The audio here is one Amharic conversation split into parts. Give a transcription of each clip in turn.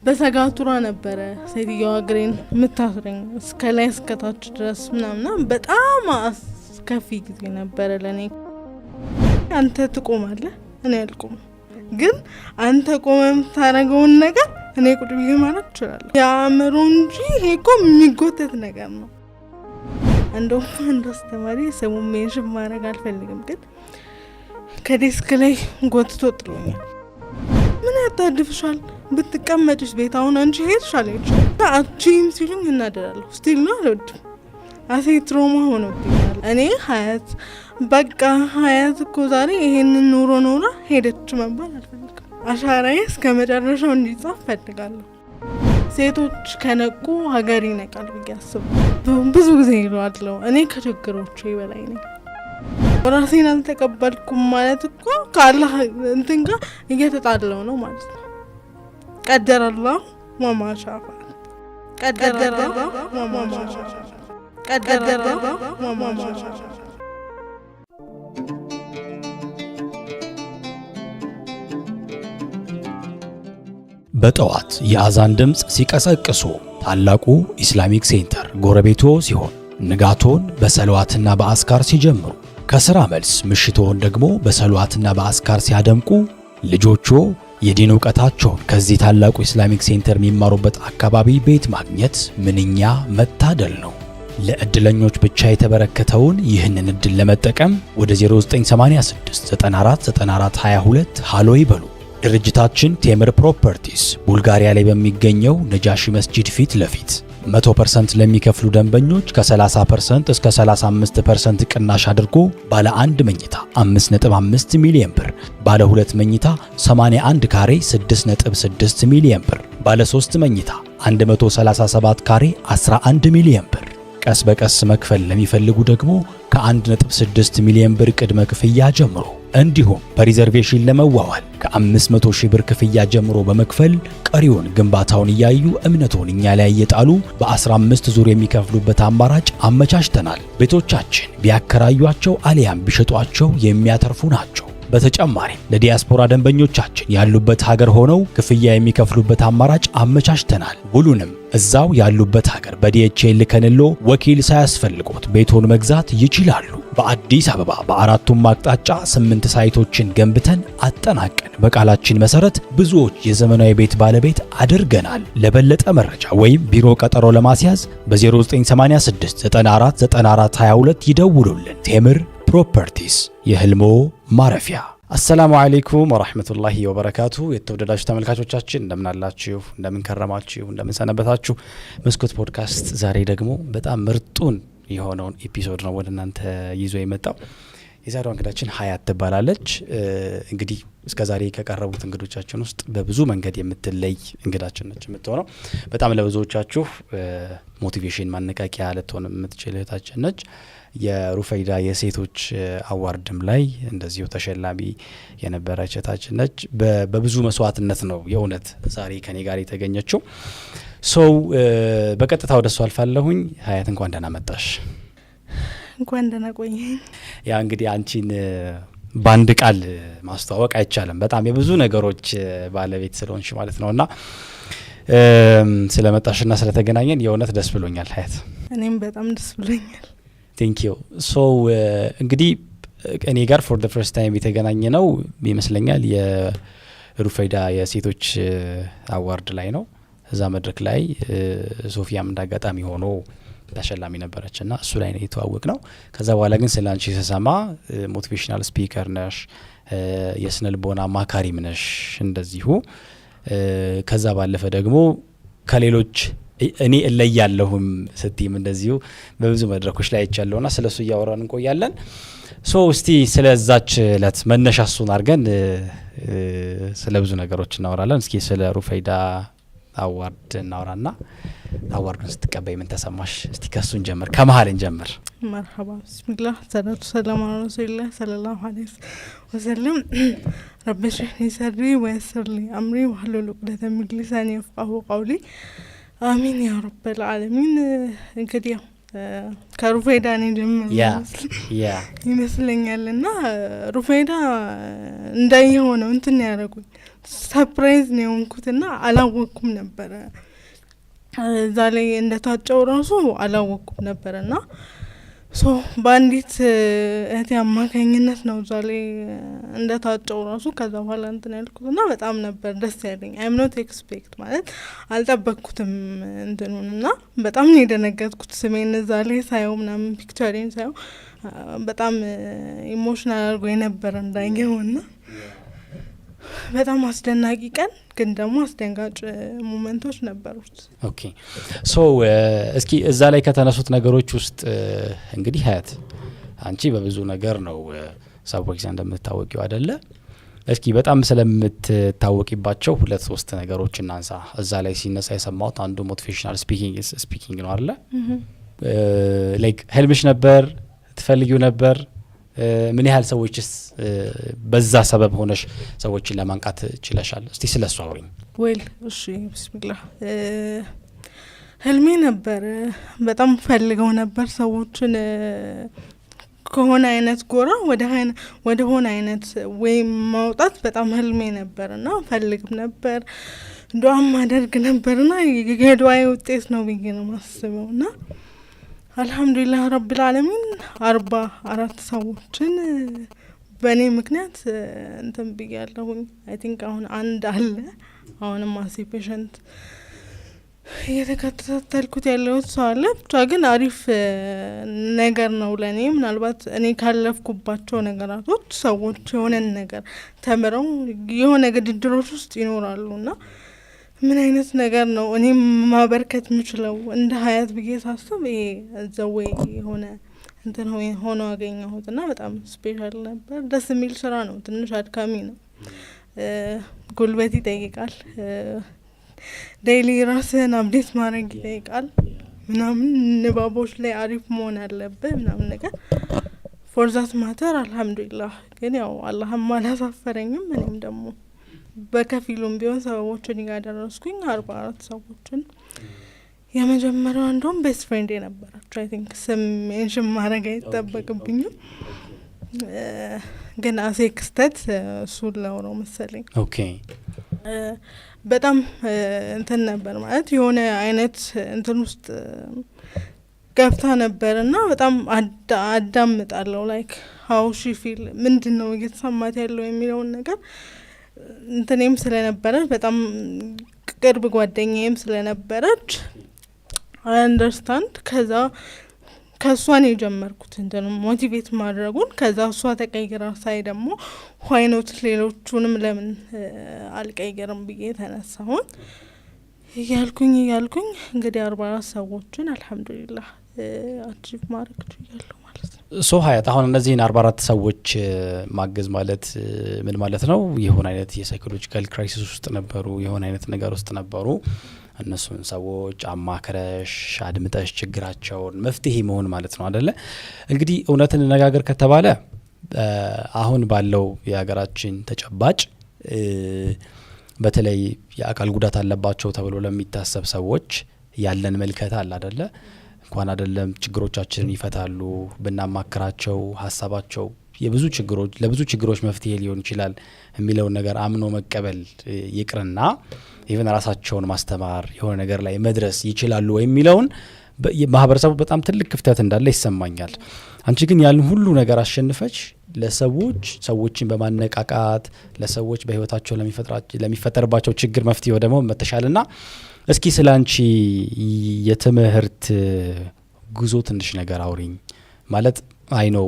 በሰጋቱራ ነበረ ሴትዮዋ እግሬን ምታስረኝ እስከ ላይ እስከታች ድረስ ምናምን በጣም አስከፊ ጊዜ ነበረ ለኔ። አንተ ትቆማለህ እኔ አልቆም፣ ግን አንተ ቆመም ታረገውን ነገር እኔ ቁጭ ብዬ ማለት እችላለሁ። ያምሩ እንጂ ይሄ እኮ የሚጎተት ነገር ነው። እንደውም አንድ አስተማሪ ስሙን ሜንሽን ማድረግ አልፈልግም፣ ግን ከዴስክ ላይ ጎትቶ ጥሎኛል። ምን ያጣድፍሻል ብትቀመጭሽ ቤት አሁን አንቺ ሄድሻል አቺም ሲሉኝ እናደራለሁ። ስቲል ነው አልወድም። አሴ ትሮማ ሆኖብኛል። እኔ ሀያት በቃ ሀያት እኮ ዛሬ ይሄንን ኑሮ ኖራ ሄደች መባል አልፈልግም። አሻራዬ እስከ መጨረሻው እንዲጻፍ ፈልጋለሁ። ሴቶች ከነቁ ሀገር ይነቃል ብዬ አስባለሁ። ብዙ ጊዜ ይሏለው እኔ ከችግሮቼ በላይ ነኝ። ራሴን አልተቀበልኩም ማለት እኮ ካላህ እንትን ጋር እየተጣለው ነው ማለት ነው። ቀደረ አላህ ወማ ሻአ ፈዐል። ቀደረ አላህ ወማ ሻአ ፈዐል። ቀደረ አላህ ወማ ሻአ ፈዐል። በጠዋት የአዛን ድምጽ ሲቀሰቅሱ ታላቁ ኢስላሚክ ሴንተር ጎረቤቶ ሲሆን ንጋቶን በሰለዋትና በአስካር ሲጀምሩ ከሥራ መልስ ምሽቶን ደግሞ በሰለዋትና በአስካር ሲያደምቁ ልጆቹ የዲን ዕውቀታቸውን ከዚህ ታላቁ ኢስላሚክ ሴንተር የሚማሩበት አካባቢ ቤት ማግኘት ምንኛ መታደል ነው። ለእድለኞች ብቻ የተበረከተውን ይህንን እድል ለመጠቀም ወደ 0986 94 94 22 ሃሎ ይበሉ። ድርጅታችን ቴምር ፕሮፐርቲስ ቡልጋሪያ ላይ በሚገኘው ነጃሺ መስጂድ ፊት ለፊት 100% ለሚከፍሉ ደንበኞች ከ30% እስከ 35% ቅናሽ አድርጎ ባለ 1 መኝታ 5.5 ሚሊዮን ብር፣ ባለ 2 መኝታ 81 ካሬ 6.6 ሚሊዮን ብር፣ ባለ 3 መኝታ 137 ካሬ 11 ሚሊዮን ብር፣ ቀስ በቀስ መክፈል ለሚፈልጉ ደግሞ ከ1.6 ሚሊዮን ብር ቅድመ ክፍያ ጀምሮ እንዲሁም በሪዘርቬሽን ለመዋዋል ከ500 ሺህ ብር ክፍያ ጀምሮ በመክፈል ቀሪውን ግንባታውን እያዩ እምነቶን እኛ ላይ እየጣሉ በ15 ዙር የሚከፍሉበት አማራጭ አመቻችተናል። ቤቶቻችን ቢያከራዩአቸው አሊያም ቢሸጧቸው የሚያተርፉ ናቸው። በተጨማሪም ለዲያስፖራ ደንበኞቻችን ያሉበት ሀገር ሆነው ክፍያ የሚከፍሉበት አማራጭ አመቻችተናል። ሁሉንም እዛው ያሉበት ሀገር በዲኤችኤል ልከንሎ ወኪል ሳያስፈልጎት ቤቶን መግዛት ይችላሉ። በአዲስ አበባ በአራቱም አቅጣጫ 8 ሳይቶችን ገንብተን አጠናቀን በቃላችን መሰረት ብዙዎች የዘመናዊ ቤት ባለቤት አድርገናል። ለበለጠ መረጃ ወይም ቢሮ ቀጠሮ ለማስያዝ በ0986 94 94 22 ይደውሉልን። ቴምር ፕሮፐርቲስ የህልሞ ማረፊያ። አሰላሙ አለይኩም ወራህመቱላሂ ወበረካቱ። የተወደዳችሁ ተመልካቾቻችን እንደምን አላችሁ? እንደምን ከረማችሁ? እንደምን ሰነበታችሁ? መስኮት ፖድካስት ዛሬ ደግሞ በጣም ምርጡን የሆነውን ኤፒሶድ ነው ወደ እናንተ ይዞ የመጣው። የዛሬዋ እንግዳችን ሀያት ትባላለች። እንግዲህ እስከዛሬ ከቀረቡት እንግዶቻችን ውስጥ በብዙ መንገድ የምትለይ እንግዳችን ነች የምትሆነው። በጣም ለብዙዎቻችሁ ሞቲቬሽን ማነቃቂያ ልትሆን የምትችል እህታችን ነች። የሩፈይዳ የሴቶች አዋርድም ላይ እንደዚሁ ተሸላሚ የነበረች እህታችን ነች። በብዙ መስዋዕትነት ነው የእውነት ዛሬ ከኔ ጋር የተገኘችው። ሰው በቀጥታ ወደሱ አልፋለሁኝ። ሀያት እንኳን ደህና መጣሽ። እንኳን ደህና ቆየኝ። ያ እንግዲህ አንቺን በአንድ ቃል ማስተዋወቅ አይቻልም። በጣም የብዙ ነገሮች ባለቤት ስለሆንሽ ማለት ነውና ስለመጣሽና ስለተገናኘን የእውነት ደስ ብሎኛል ሀያት። እኔም በጣም ደስ ብሎኛል። ቴንክ ዩ። ሶ እንግዲህ እኔ ጋር ፎር ዘ ፈርስት ታይም የተገናኘ ነው ይመስለኛል የሩፈይዳ የሴቶች አዋርድ ላይ ነው። እዛ መድረክ ላይ ሶፊያም እንዳጋጣሚ ሆኖ ተሸላሚ ነበረችና እሱ ላይ ነው የተዋወቅ ነው። ከዛ በኋላ ግን ስለ አንቺ ስሰማ ሞቲቬሽናል ስፒከር ነሽ፣ የስነ ልቦና አማካሪም ነሽ እንደዚሁ። ከዛ ባለፈ ደግሞ ከሌሎች እኔ እለያለሁም ስትይም እንደዚሁ በብዙ መድረኮች ላይ አይቻለሁና ስለሱ እያወራን እንቆያለን። ሶ እስቲ ስለዛች እለት መነሻ እሱን አድርገን ስለ ብዙ ነገሮች እናወራለን። እስኪ ስለ ሩፈይዳ አዋርድ እናወራና አዋርዱን ስትቀበይ ምን ተሰማሽ? እስቲ ከሱን ጀምር፣ ከመሀል እንጀምር። መርሐባ ቢስሚላህ ሰላቱ ሰላሙ ዐላ ረሱሊላህ ሰለላሁ ዐለይሂ ወሰለም። ረቢ ሽረህ ሊ ሰድሪ ወየስር ሊ አምሪ ወህሉል ዑቅደተ ሚን ሊሳኒ የፍቀሁ ቀውሊ አሚን ያ ረበል ዓለሚን። እንግዲህ ከሩፌዳ ነው ጀምሮ ይመስለኛል እና ሩፌዳ እንዳየሆነው እንትን ያደረጉኝ ሰርፕራይዝ ነው የሆንኩትና አላወቅኩም ነበር እዛ ላይ እንደታጨው ራሱ አላወቅኩም ነበርና ሶ ባንዲት እህቴ አማካኝነት ነው እዛ ላይ እንደታጨው ራሱ ከዛ በኋላ እንትን ያልኩትና በጣም ነበር ደስ ያለኝ አይም ኖት ኤክስፔክት ማለት አልጠበቅኩትም እንትኑንና በጣም ነው የደነገጥኩት ስሜን እዛ ላይ ሳየው ምናምን ፒክቸሪን ሳየው በጣም ኢሞሽናል አድርጎ የነበረ እንዳየውና በጣም አስደናቂ ቀን ግን ደግሞ አስደንጋጭ ሞመንቶች ነበሩት። ኦኬ ሶ እስኪ እዛ ላይ ከተነሱት ነገሮች ውስጥ እንግዲህ ሀያት አንቺ በብዙ ነገር ነው ሰዎች ዘንድ እንደምታወቂው አይደለ? እስኪ በጣም ስለምትታወቂባቸው 2-3 ነገሮች እናንሳ። እዛ ላይ ሲነሳ የሰማሁት አንዱ ሞቲቬሽናል ስፒኪንግ ነው አይደለ? ላይክ ህልምሽ ነበር ትፈልጊው ነበር ምን ያህል ሰዎችስ በዛ ሰበብ ሆነሽ ሰዎችን ለማንቃት ችለሻል? እስቲ ስለሱ አውሪኝ። ዌል እሺ ቢስሚላህ ህልሜ ነበር በጣም ፈልገው ነበር ሰዎችን ከሆነ አይነት ጎራ ወደ ሆነ አይነት ወይ ማውጣት በጣም ህልሜ ነበርና ፈልግም ነበር ዱዓም ማደርግ ነበርና የዱዓዬ ውጤት ነው ብዬ ነው ማስበውና አልহামዱሊላህ ረብል ዓለሚን 44 ሰዎችን በእኔ ምክንያት እንትን ብያለሁ። አይ ቲንክ አሁን አንድ አለ አሁንም ማሲ ፔሸንት እየተከታተልኩት ያለው ሰው አለ። ብቻ ግን አሪፍ ነገር ነው ለኔ ምናልባት እኔ ካለፍኩባቸው ነገራቶች ሰዎች የሆነን ነገር ተምረው የሆነ ግድድሮች ውስጥ ይኖራሉና ምን አይነት ነገር ነው እኔ ማበርከት የምችለው እንደ ሀያት ብዬ ሳስብ ይሄ ዘዌ የሆነ እንትን ሆኖ አገኘሁትና በጣም ስፔሻል ነበር። ደስ የሚል ስራ ነው። ትንሽ አድካሚ ነው። ጉልበት ይጠይቃል። ዴይሊ ራስህን አፕዴት ማድረግ ይጠይቃል ምናምን ንባቦች ላይ አሪፍ መሆን አለብህ ምናምን ነገር ፎር ዛት ማተር አልহামዱሊላህ ግን ያው አላህም አላሳፈረኝም እኔም ደግሞ በከፊሉም ቢሆን ሰዎችን ያደረስኩኝ 44 ሰዎችን የመጀመሪያው እንደውም ቤስት ፍሬንድ የነበረችው አይ ቲንክ ስም ሜንሽን ማድረግ አይጠበቅብኝም ግን አሴ ክስተት እሱን ላውራው መሰለኝ። ኦኬ በጣም እንትን ነበር ማለት የሆነ አይነት እንትን ውስጥ ገብታ ነበርና በጣም አዳምጣለሁ ላይክ ሃው ሺ ፊል ምንድነው እየተሰማት ያለው የሚለውን ነገር እንትኔም ስለነበረች በጣም ቅርብ ጓደኛዬም ስለነበረች አይ አንደርስታንድ ከሷን የጀመርኩት እንትኑ ሞቲቬት ማድረጉን ከዛ እሷ ተቀይራ ሳይ ደግሞ ዋይኖት ሌሎቹንም ለምን አልቀይርም ብዬ ተነሳሁን እያልኩኝ እንግዲህ 44 ሰዎችን አልহামዱሊላህ አቺቭ ማድረግ ችያለሁ ማለት ነው። ሶ ሀያት አሁን እነዚህን 44 ሰዎች ማገዝ ማለት ምን ማለት ነው? የሆነ አይነት የሳይኮሎጂካል ክራይሲስ ውስጥ ነበሩ፣ የሆነ አይነት ነገር ውስጥ ነበሩ። እነሱን ሰዎች አማክረሽ አድምጠሽ ችግራቸውን መፍትሄ መሆን ማለት ነው አይደለ? እንግዲህ እውነትን እንነጋገር ከተባለ አሁን ባለው የሀገራችን ተጨባጭ በተለይ የአካል ጉዳት አለባቸው ተብሎ ለሚታሰብ ሰዎች ያለን መልከታ አለ አይደለ? እንኳን አይደለም ችግሮቻችንን ይፈታሉ ብናማክራቸው ሀሳባቸው ለብዙ ችግሮች መፍትሄ ሊሆን ይችላል የሚለውን ነገር አምኖ መቀበል ይቅርና ኢቨን ራሳቸውን ማስተማር የሆነ ነገር ላይ መድረስ ይችላሉ የሚለውን ማህበረሰቡ በጣም ትልቅ ክፍተት እንዳለ ይሰማኛል። አንቺ ግን ያን ሁሉ ነገር አሸንፈች ሰዎችን በማነቃቃት ለሰዎች በህይወታቸው ለሚፈጠርባቸው ችግር መፍትሄ ደግሞ መተሻልና እስኪ ስላንቺ የትምህርት ጉዞ ትንሽ ነገር አውሪኝ። ማለት አይ ኖው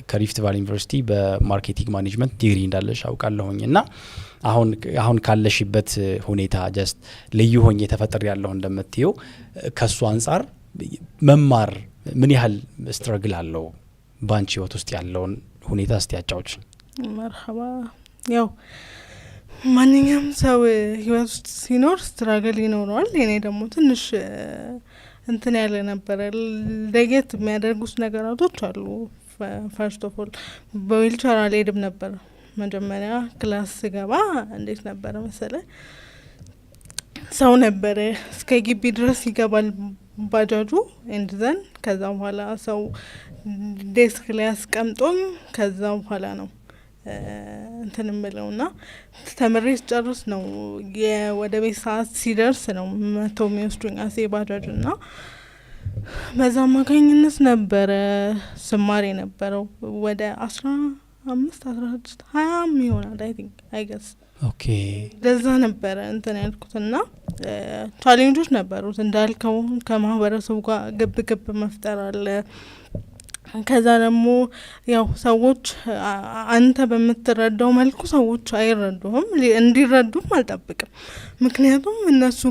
ከሪፍት ቫሊ ዩኒቨርሲቲ በማርኬቲንግ ማኔጅመንት ዲግሪ እንዳለሽ አውቃለሁኝ እና አሁን ካለሽበት ሁኔታ ጀስት ልዩ ሆኜ ተፈጥሬ ያለሁ እንደምትየው ከሱ አንጻር መማር ምን ያህል ስትራግል አለው ባንቺ ህይወት ውስጥ ያለውን ሁኔታ እስቲ ያጫውች። መርሐባ ያው ማንኛውም ሰው ህይወት ውስጥ ሲኖር ስትራግል ይኖረዋል። እኔ ደግሞ ትንሽ እንትን ያለ ነበር ለየት የሚያደርጉት ነገራቶች አሉ። ፈርስት ኦፍ ኦል በዊልቸር አልሄድም ነበር። መጀመሪያ ክላስ ስገባ እንዴት ነበር መሰለ ሰው ነበር እስከ ግቢ ድረስ ይገባል ባጃጁ እንድዘን ከዛ በኋላ ሰው ዴስክ ላይ አስቀምጦኝ ከዛ በኋላ ነው እንትን ምለውና ተምሬ ጨርስ ነው ወደ ቤት ሰዓት ሲደርስ ነው መተው የሚወስዱኝ አሴ ባጃጅና በዛ አማካኝነት ነበረ ስማር የነበረው ወደ 15 16 20 ይሆናል አይ ቲንክ አይ ገስ ኦኬ ለዛ ነበረ እንትን ያልኩትና ቻሌንጆች ነበሩት እንዳልከው ከማህበረሰቡ ጋር ግብ መፍጠር አለ። ከዛ ደግሞ ያው ሰዎች አንተ በምትረዳው መልኩ ሰዎች አይረዱህም እንዲረዱም አልጠብቅም። ምክንያቱም እነሱ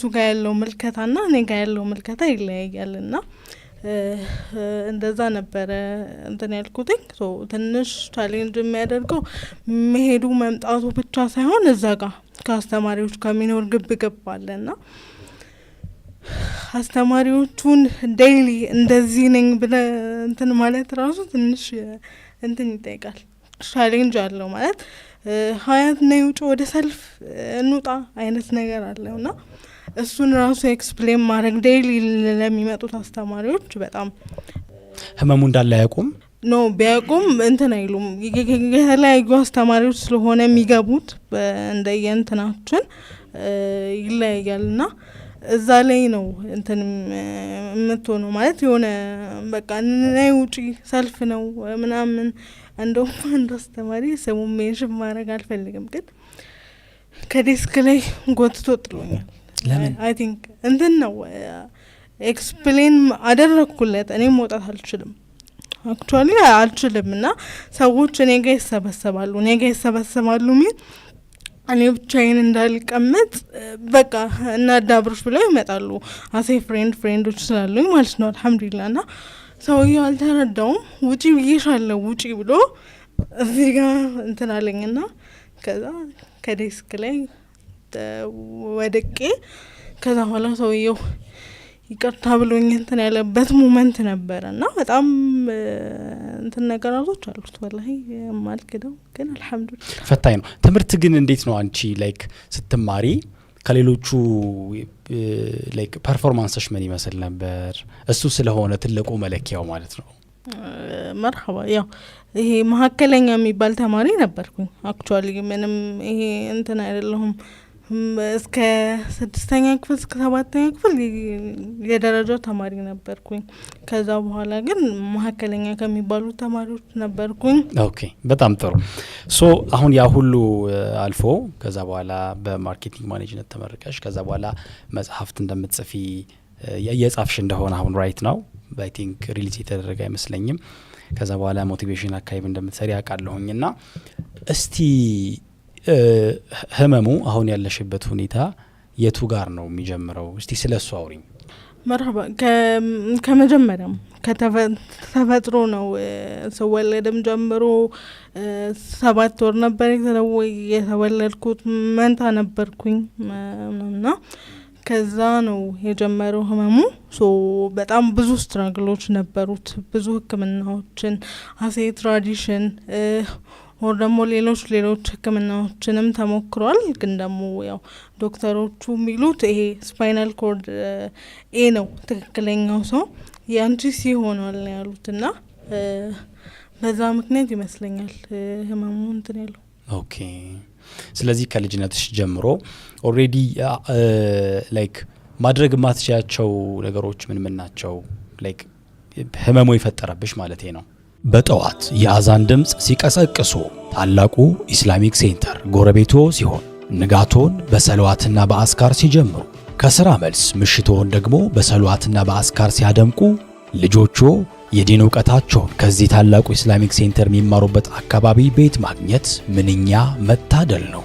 ጋር ያለው ምልከታና እኔ ጋር ያለው ምልከታ ይለያያልና እንደዛ ነበረ እንትን ያልኩትኝ። ትንሽ ቻሌንጅ የሚያደርገው መሄዱ መምጣቱ ብቻ ሳይሆን እዛ ጋር ከአስተማሪዎች ከሚኖር ግብ አለና አስተማሪዎቹን ዴይሊ እንደዚህ ነኝ ብለህ እንትን ማለት ራሱ ትንሽ እንትን ይጠይቃል፣ ቻሌንጅ አለው ማለት ሀያት ነይ ውጭ ወደ ሰልፍ እንውጣ አይነት ነገር አለውና እሱን ራሱ ኤክስፕሌን ማድረግ ዴይሊ ለሚመጡት አስተማሪዎች በጣም ህመሙ እንዳለ ያቁም ነው ቢያቁም እንትን አይሉም። የተለያዩ አስተማሪዎች ስለሆነ የሚገቡት እንደየእንትናችን ይለያያልና እዛ ላይ ነው እንትን የምትሆነው ማለት የሆነ በቃ ነይ ውጪ ሰልፍ ነው ምናምን። እንደውም አንድ አስተማሪ ስሙን ሜንሽን ማድረግ አልፈልግም፣ ግን ከዴስክ ላይ ጎትቶ ጥሎኛል። ለምን አይ ቲንክ እንትን ነው ኤክስፕሌን አደረኩለት። እኔ መውጣት አልችልም አክቹአሊ አልችልም እና ሰዎች እኔ ጋር ይሰበሰባሉ ሚል እኔ ብቻዬን እንዳልቀመጥ በቃ እና ዳብሮች ብለው ይመጣሉ አሴ ፍሬንዶች ስላሉኝ ማለት ነው። አልহামዱሊላህ እና ሰውዬው አልተረዳውም። ውጪ ብዬሻለሁ ውጪ ብሎ እዚህ ጋር እንትን አለኝና ከዛ ከዴስክ ላይ ወደቄ ከዛ በኋላ ሰውዬው ይቅርታ ብሎኝ እንትን ያለበት ሞመንት ነበረና በጣም እንትን ነገራቶች አሉት ወላሂ የማልከደው ግን አልহামዱሊላህ ፈታኝ ነው። ትምህርት ግን እንዴት ነው አንቺ ላይክ ስትማሪ ከሌሎቹ ላይክ ፐርፎርማንስሽ ምን ይመስል ነበር? እሱ ስለሆነ ትልቁ መለኪያው ማለት ነው። መርሐባ ያው ይሄ መሀከለኛ የሚባል ተማሪ ነበርኩኝ አክቹአሊ ምንም ይሄ እንትን አይደለሁም። እስከ 6ኛ ክፍል እስከ 7ኛ ክፍል የደረጃ ተማሪ ነበርኩኝ። ከዛ በኋላ ግን መሀከለኛ ከሚባሉ ተማሪዎች ነበርኩኝ። ኦኬ በጣም ጥሩ። ሶ አሁን ያ ሁሉ አልፎ ከዛ በኋላ በማርኬቲንግ ማኔጅመንት ተመረቀሽ። ከዛ በኋላ መጽሐፍት እንደምትጽፊ የጻፍሽ እንደሆነ አሁን ራይት ነው አይ ቲንክ ሪሊዝ የተደረገ አይመስለኝም። ከዛ በኋላ ሞቲቬሽን አካባቢ እንደምትሰሪ ያውቃለሁኝና እስቲ ህመሙ አሁን ያለሽበት ሁኔታ የቱ ጋር ነው የሚጀምረው? እስቲ ስለሱ አውሪኝ። መርሐባ ከመጀመሪያም ከተፈጥሮ ነው ስወለድም ጀምሮ 7 ወር ነበር የተወለድኩት። መንታ ነበርኩኝ እና ከዛ ነው የጀመረው ህመሙ። በጣም ብዙ ስትራግሎች ነበሩት፣ ብዙ ህክምናዎችን አሴ ትራዲሽን ወር ደግሞ ሌሎች ህክምናዎችንም ተሞክሯል። ግን ደግሞ ያው ዶክተሮቹ የሚሉት ይሄ ስፓይናል ኮርድ ኤ ነው ትክክለኛው ሰው ያንቺ ሲሆኗል ነው ያሉትና በዛ ምክንያት ይመስለኛል ህመሙ እንትን ያለው። ኦኬ ስለዚህ ከልጅነትሽ ጀምሮ ኦሬዲ ላይክ ማድረግ ማትቻቸው ነገሮች ምን ናቸው? ላይክ ህመሙ የፈጠረብሽ ማለት ነው። በጠዋት የአዛን ድምጽ ሲቀሰቅሱ ታላቁ ኢስላሚክ ሴንተር ጎረቤቶ ሲሆን ንጋቶን በሰለዋትና በአስካር ሲጀምሩ ከሥራ መልስ ምሽቶን ደግሞ በሰለዋትና በአስካር ሲያደምቁ ልጆቹ የዲን ዕውቀታቸውን ከዚህ ታላቁ ኢስላሚክ ሴንተር የሚማሩበት አካባቢ ቤት ማግኘት ምንኛ መታደል ነው።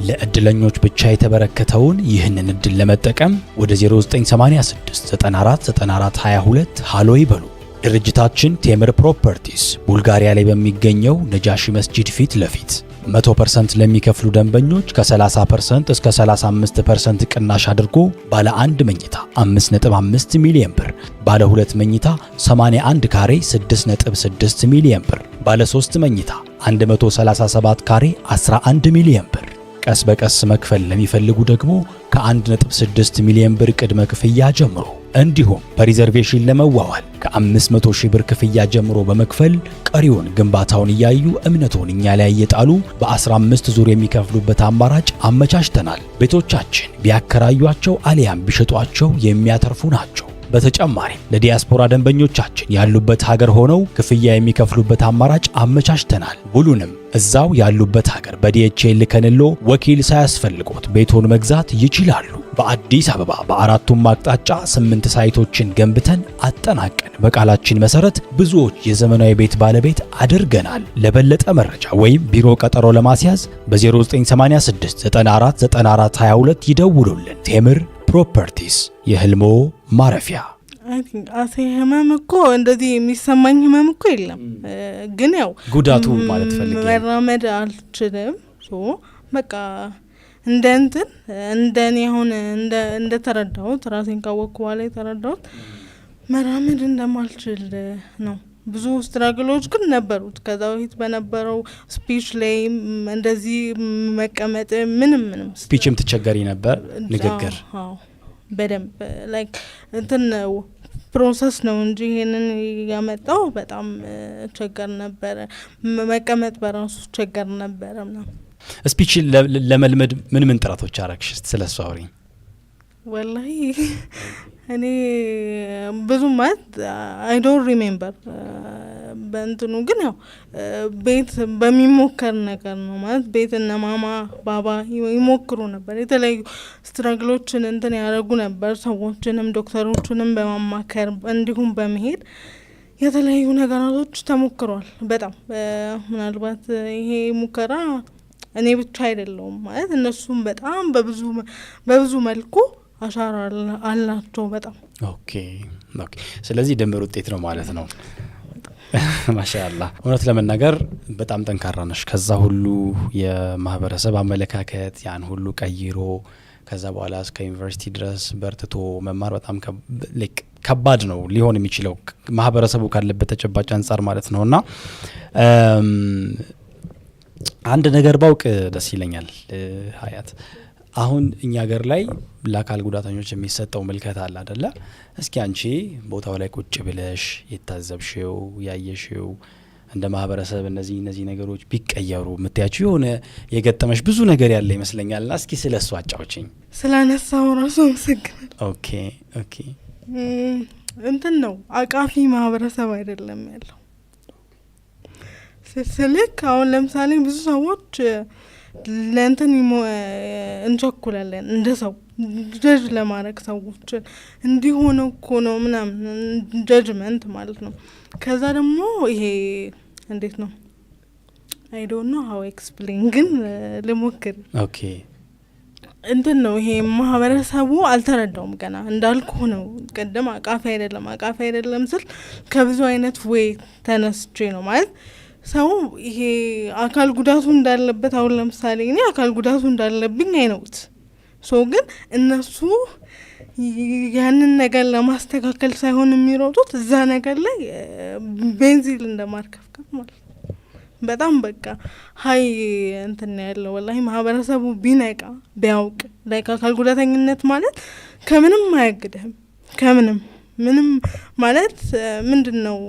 ለእድለኞች ብቻ የተበረከተውን ይህንን እድል ለመጠቀም ወደ 0986 94 94 22 ሃሎ ይበሉ። ድርጅታችን ቴምር ፕሮፐርቲስ ቡልጋሪያ ላይ በሚገኘው ነጃሺ መስጂድ ፊት ለፊት 100% ለሚከፍሉ ደንበኞች ከ30% እስከ 35% ቅናሽ አድርጎ ባለ 1 መኝታ 5.5 ሚሊዮን ብር፣ ባለ 2 መኝታ 81 ካሬ 6.6 ሚሊዮን ብር፣ ባለ 3 መኝታ 137 ካሬ 11 ሚሊዮን ብር፣ ቀስ በቀስ መክፈል ለሚፈልጉ ደግሞ ከ1.6 ሚሊዮን ብር ቅድመ ክፍያ ጀምሮ እንዲሁም በሪዘርቬሽን ለመዋዋል ከ500,000 ብር ክፍያ ጀምሮ በመክፈል ቀሪውን ግንባታውን እያዩ እምነቶን እኛ ላይ እየጣሉ በ15 ዙር የሚከፍሉበት አማራጭ አመቻችተናል። ቤቶቻችን ቢያከራዩአቸው አሊያም ቢሸጧቸው የሚያተርፉ ናቸው። በተጨማሪም ለዲያስፖራ ደንበኞቻችን ያሉበት ሀገር ሆነው ክፍያ የሚከፍሉበት አማራጭ አመቻችተናል። ሁሉንም እዛው ያሉበት ሀገር በዲኤችኤል ልከንሎ ወኪል ሳያስፈልጎት ቤቶን መግዛት ይችላሉ። በአዲስ አበባ በአራቱም አቅጣጫ 8 ሳይቶችን ገንብተን አጠናቀን በቃላችን መሰረት ብዙዎች የዘመናዊ ቤት ባለቤት አድርገናል። ለበለጠ መረጃ ወይም ቢሮ ቀጠሮ ለማስያዝ በ0986 94 94 22 ይደውሉልን። ቴምር ፕሮፐርቲስ የህልሞ ማረፊያ። አሴ ህመም እኮ እንደዚህ የሚሰማኝ ህመም እኮ የለም፣ ግን ያው ጉዳቱ ማለት ፈልጌ መራመድ አልችልም። በቃ እንደኔ አሁን እንደተረዳሁት ራሴን ካወቅኩ በኋላ የተረዳሁት መራመድ እንደማልችል ነው። ብዙ ስትራግሎች ግን ነበሩት ከዛ በፊት በነበረው ስፒች ላይ እንደዚህ መቀመጥ ምንም ስፒችም ትቸገሪ ነበር ንግግር በደንብ ላይክ እንትን ፕሮሰስ ነው እንጂ ይሄንን ያመጣው በጣም ቸገር ነበር። መቀመጥ በራሱ ቸገር ነበር ምናምን። ስፒች ለመልመድ ምን ጥረቶች አረግሽ? ስለሱ አውሪ። ወላሂ እኔ ብዙ ማለት አይ ዶንት ሪሜምበር በእንትኑ ግን ያው ቤት በሚሞከር ነገር ነው ማለት ቤት እነ ማማ ባባ ይሞክሩ ነበር። የተለያዩ ስትራግሎችን እንትን ያደረጉ ነበር። ሰዎችንም ዶክተሮችንም በማማከር እንዲሁም በመሄድ የተለያዩ ነገራቶች ተሞክሯል። በጣም ምናልባት ይሄ ሙከራ እኔ ብቻ አይደለሁም ማለት እነሱም በጣም በብዙ መልኩ አሻራ አላቸው በጣም። ኦኬ ስለዚህ ድምር ውጤት ነው ማለት ነው። ማሻአላህ እውነት ለመናገር በጣም ጠንካራ ነሽ። ከዛ ሁሉ የማህበረሰብ አመለካከት ያን ሁሉ ቀይሮ ከዛ በኋላ እስከ ዩኒቨርሲቲ ድረስ በርትቶ መማር በጣም ከባድ ነው ሊሆን የሚችለው ማህበረሰቡ ካለበት ተጨባጭ አንጻር ማለት ነውና አንድ ነገር ባውቅ ደስ ይለኛል ሀያት። አሁን እኛ ሀገር ላይ ለአካል ጉዳተኞች የሚሰጠው ምልከታ አለ አይደለ? እስኪ አንቺ ቦታው ላይ ቁጭ ብለሽ የታዘብሽው ያየሽው እንደ ማህበረሰብ እነዚህ ነገሮች ቢቀየሩ የምታያችሁ የሆነ የገጠመሽ ብዙ ነገር ያለ ይመስለኛልና እስኪ ስለሱ አጫውችኝ። ስላነሳው ራሱ አመሰግናለሁ። ኦኬ እንትን ነው አቃፊ ማህበረሰብ አይደለም ያለው። ስልክ አሁን ለምሳሌ ብዙ ሰዎች ለእንትን እንቸኩላለን እንደ ሰው ጀጅ ለማድረግ ሰዎችን እንዲሆነው እኮ ነው ምናምን ጀጅመንት ማለት ነው። ከዛ ደግሞ ይሄ እንዴት ነው አይ ዶንት ኖ ሃው ኤክስፕሌን ግን ልሞክር። ኦኬ እንትን ነው ይሄ ማህበረሰቡ አልተረዳውም ገና እንዳልኩ ነው። ቀደም አቃፊ አይደለም ስል ከብዙ አይነት ወይ ተነስቼ ነው ማለት ሰው ይሄ አካል ጉዳቱ እንዳለበት አሁን ለምሳሌ እኔ አካል ጉዳቱ እንዳለብኝ አይነውት ግን እነሱ ያንን ነገር ለማስተካከል ሳይሆን የሚሮጡት እዛ ነገር ላይ ቤንዚል እንደማርከፍከፍ ማለት በጣም በቃ ሀይ እንትን ያለው ወላሂ ማህበረሰቡ ቢነቃ ቢያውቅ ላይ አካል ጉዳተኝነት ማለት ከምንም አያግድህም። ምንም ማለት ምንድነው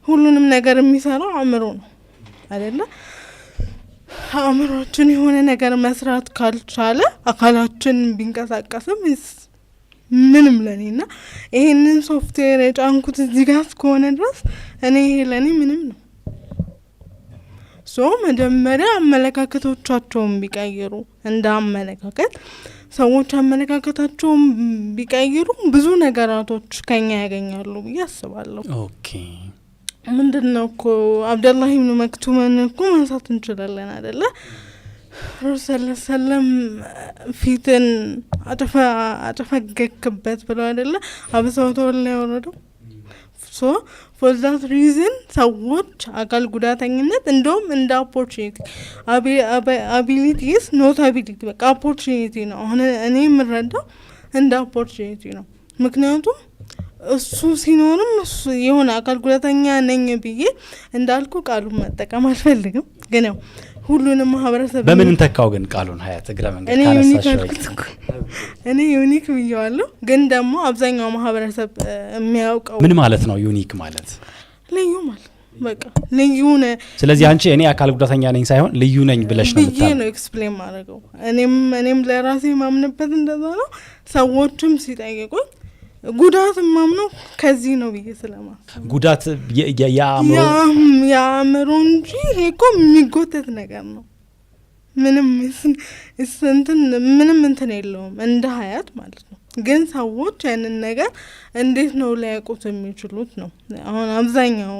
ሁሉንም ነገር የሚሰራው አእምሮ ነው አይደለ? አእምሮአችን የሆነ ነገር መስራት ካልቻለ አካላችን ቢንቀሳቀስም ምንም ለኔና ይሄንን ሶፍትዌር የጫንኩት እዚህ ጋር እስከሆነ ድረስ እኔ ይሄ ለኔ ምንም ነው። መጀመሪያ አመለካከቶቻቸውን ቢቀይሩ እንደ አመለካከት ሰዎች አመለካከታቸውን ቢቀይሩ ብዙ ነገራቶች ከኛ ያገኛሉ ብዬ አስባለሁ። ኦኬ ምንድነው እኮ አብደላህ ኢብኑ መክቱምን እኮ ማንሳት እንችላለን አይደለ? ረሱል ሰለም ፊትን አጥፈገክበት ብለው አይደለ አብሰውተው ላይ ወረደው። for that reason ሰዎች አካል ጉዳተኝነት እንደውም እንደ ኦፖርቹኒቲ ability is not ability በቃ ኦፖርቹኒቲ ነው። አሁን እኔ የምረዳው እንደ ኦፖርቹኒቲ ነው። ምክንያቱም እሱ ሲኖርም እሱ የሆነ አካል ጉዳተኛ ነኝ ብዬ እንዳልኩ ቃሉን መጠቀም አልፈልግም፣ ግን ያው ሁሉንም ማህበረሰብ በምን እንተካው ግን ቃሉን ሀያት እግረ መንገድ ካነሳሽ እኔ ዩኒክ ብየዋለሁ። ግን ደግሞ አብዛኛው ማህበረሰብ የሚያውቀው ምን ማለት ነው ዩኒክ ማለት? ልዩ ማለት በቃ ልዩ ነው። ስለዚህ አንቺ እኔ አካል ጉዳተኛ ነኝ ሳይሆን ልዩ ነኝ ብለሽ ነው ብዬ ነው ኤክስፕሌን ማድረገው። እኔም ለራሴ ማምንበት እንደዛ ነው። ሰዎችም ሲጠይቁኝ ጉዳት ማምነው ከዚህ ነው ብዬ ስለማስብ ጉዳት ያምሮ እንጂ ይሄ እኮ የሚጎተት ነገር ነው። ምንም እንትን የለውም እንደ ሀያት ማለት ነው። ግን ሰዎች ያንን ነገር እንዴት ነው ሊያውቁት የሚችሉት ነው። አሁን አብዛኛው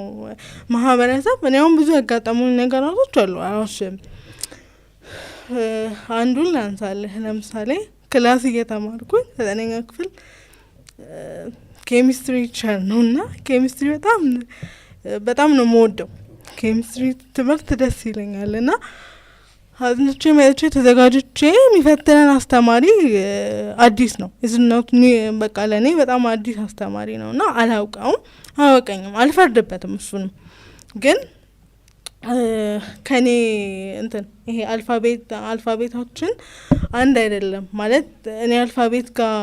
ማህበረሰብ እኔ አሁን ብዙ ያጋጠሙኝ ነገራቶች አሉ። አሁን አንዱን ላንሳልህ። ለምሳሌ ክላስ እየተማርኩኝ 9ኛ ክፍል ኬሚስትሪ ቸር ነውና ኬሚስትሪ በጣም ነው የምወደው። ኬሚስትሪ ትምህርት ደስ ይለኛልና አዝንቼ መጥቼ ተዘጋጅቼ የሚፈትነን አስተማሪ አዲስ ነው። እዝናት በቃ ለኔ በጣም አዲስ አስተማሪ ነውና አላውቀኝም፣ አልፈርድበትም። እሱንም ግን ከኔ ይሄ አልፋቤታችን አንድ አይደለም ማለት እኔ አልፋቤት ጋር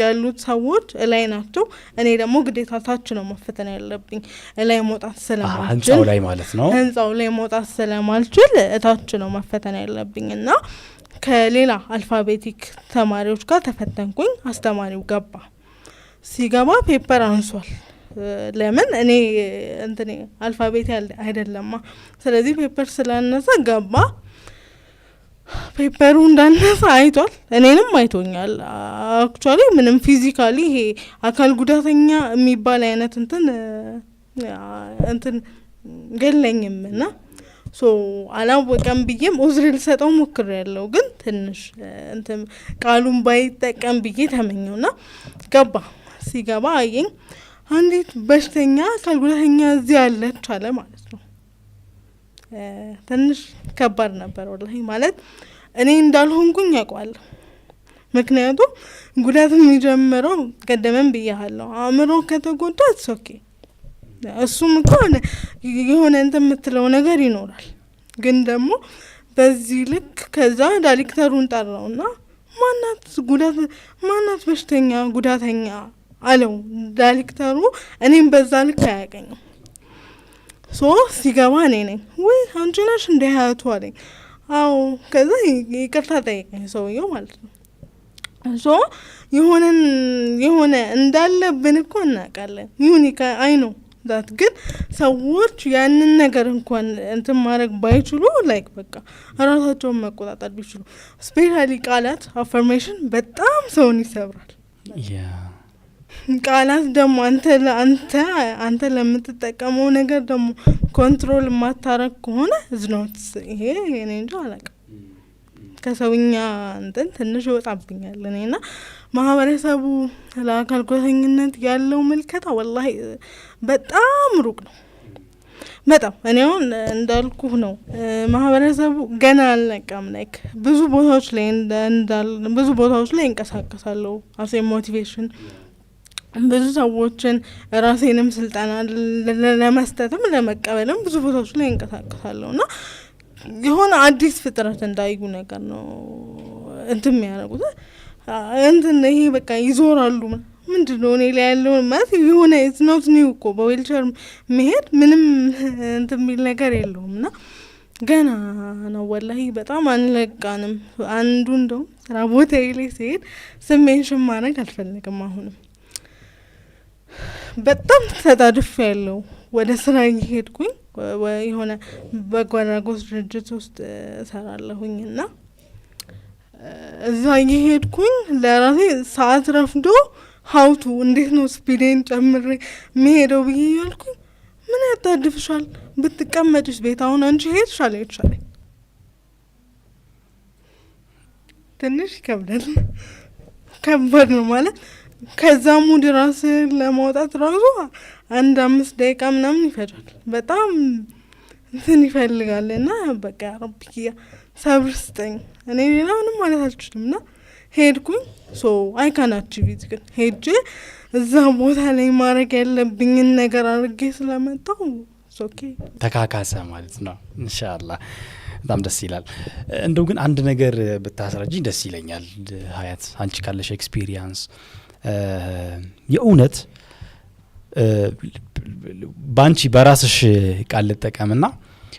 ያሉት ሰዎች እላይ ናቸው። እኔ ደግሞ ግዴታ ታች ነው መፈተን ያለብኝ። እላይ መውጣት ስለማልችል ህንጻው ላይ ማለት ነው። ህንጻው ላይ መውጣት ስለማልችል ታች ነው መፈተን ያለብኝና ከሌላ አልፋቤቲክ ተማሪዎች ጋር ተፈተንኩኝ። አስተማሪው ሲገባ ፔፐር አንሷል። ለምን እኔ አልፋቤት አይደለማ። ስለዚህ ፔፐር ስላነሰ ገባ። ፔፐሩ እንዳነሳ አይቷል፣ እኔንም አይቶኛል። አክቹአሊ ምንም ፊዚካሊ ይሄ አካል ጉዳተኛ የሚባል አይነት ገለኝምና አላወቀም ብዬም ኡዝር ልሰጠው ሞክሬያለሁ። ግን ትንሽ ቃሉን ባይጠቀም ብዬ ተመኘውና ሲገባ አየኝ። አንዲት በሽተኛ አካል ጉዳተኛ እዚህ ያለች አለ ማለት ነው። ትንሽ ከባድ ነበር ወላሂ። ማለት እኔ እንዳልሆንኩኝ ያውቃለሁ። ምክንያቱም ጉዳት የሚጀምረው ቀደመን ብያለሁ፣ አእምሮ ከተጎዳ ኦኬ፣ እሱም እኮ የሆነ የምትለው ነገር ይኖራል። ግን ደግሞ በዚህ ልክ ከዛ ዳይሬክተሩን ጠራውና ማናት በሽተኛ ጉዳተኛ አለው ዳይሬክተሩ። እኔም በዛ ልክ አያውቀኝም። ሲገባ እኔ ነኝ ወይ አንቺ ነሽ እንደ ሀያቱ አለኝ። አዎ። ከዛ ይቅርታ ጠይቀኝ ሰውየው ማለት ነው። የሆነ እንዳለብን እኮ እናውቃለን። ዩኒክ አይ ነው ዛት። ግን ሰዎች ያንን ነገር እንኳን ማድረግ ባይችሉ ላይክ በቃ ራሳቸውን መቆጣጠር ቢችሉ። ስፔሻሊ ቃላት አፈርሜሽን በጣም ሰውን ይሰብራል። ቃላት ደግሞ አንተ ለምትጠቀመው ነገር ደግሞ ኮንትሮል ማታረግ ከሆነ ዝኖት ይሄ እኔ እንጃ አላውቅም። ከሰውኛ ትንሽ ይወጣብኛል። እኔና ማህበረሰቡ ለአካል ጉዳተኝነት ያለው ምልከታ ወላሂ በጣም ሩቅ ነው። በጣም እኔ አሁን እንዳልኩህ ነው ማህበረሰቡ ገና አልነቃም። ላይክ ብዙ ቦታዎች ላይ እንቀሳቀሳለሁ አሴ ሞቲቬሽን ብዙ ሰዎችን ራሴንም ስልጠና ለመስጠትም ለመቀበልም ብዙ ቦታዎች ላይ እንቀሳቀሳለሁና የሆነ አዲስ ፍጥረት እንዳዩ ነገር ነው የሚያደርጉት። ይሄ በቃ ይዞራሉ። ምንድነው እኔ ላይ ያለው ማለት የሆነ ኢትስ ኒው እኮ በዊልቸር መሄድ ምንም የሚል ነገር የለውምና ገና ነው ወላሂ። በጣም አንለቃንም። አንዱ እንደውም ስራ ቦታዬ ላይ ሲሄድ ስሜንሽን ማድረግ አልፈልግም። አሁንም በጣም ተጣድፍ ያለው ወደ ስራ እየሄድኩኝ የሆነ በጎ አድራጎት ድርጅት ውስጥ እሰራለሁኝ እና እዛ እየሄድኩኝ ለራሴ ሰዓት ረፍዶ ሀውቱ እንዴት ነው ስፒዴን ጨምሬ መሄደው ብዬ ያልኩኝ ምን ያጣድፍሻል ብትቀመጭስ ቤት አሁን አንቺ ሄድሻል ትንሽ ይከብዳል። ከባድ ነው ማለት ከዛ ሙድ ራስ ለማውጣት ራሱ 5 ደቂቃ ምናምን ይፈጃል። በጣም ይፈልጋል እና በቃ ረብኪያ ሰብር ስጠኝ። እኔ ሌላ ምንም ማለት አልችልም እና ሄድኩኝ። አይ ካን አቺቭ ኢት ግን ሄጄ እዛ ቦታ ላይ ማድረግ ያለብኝን ነገር አድርጌ ስለመጣሁ ኦኬ ተካካሰ ማለት ነው። ኢንሻአላህ በጣም ደስ ይላል። እንደው ግን አንድ ነገር ብታስረጂኝ ደስ ይለኛል ሀያት፣ አንቺ ካለሽ ኤክስፒሪየንስ የእውነት ባንቺ በራስሽ ቃል ልጠቀምና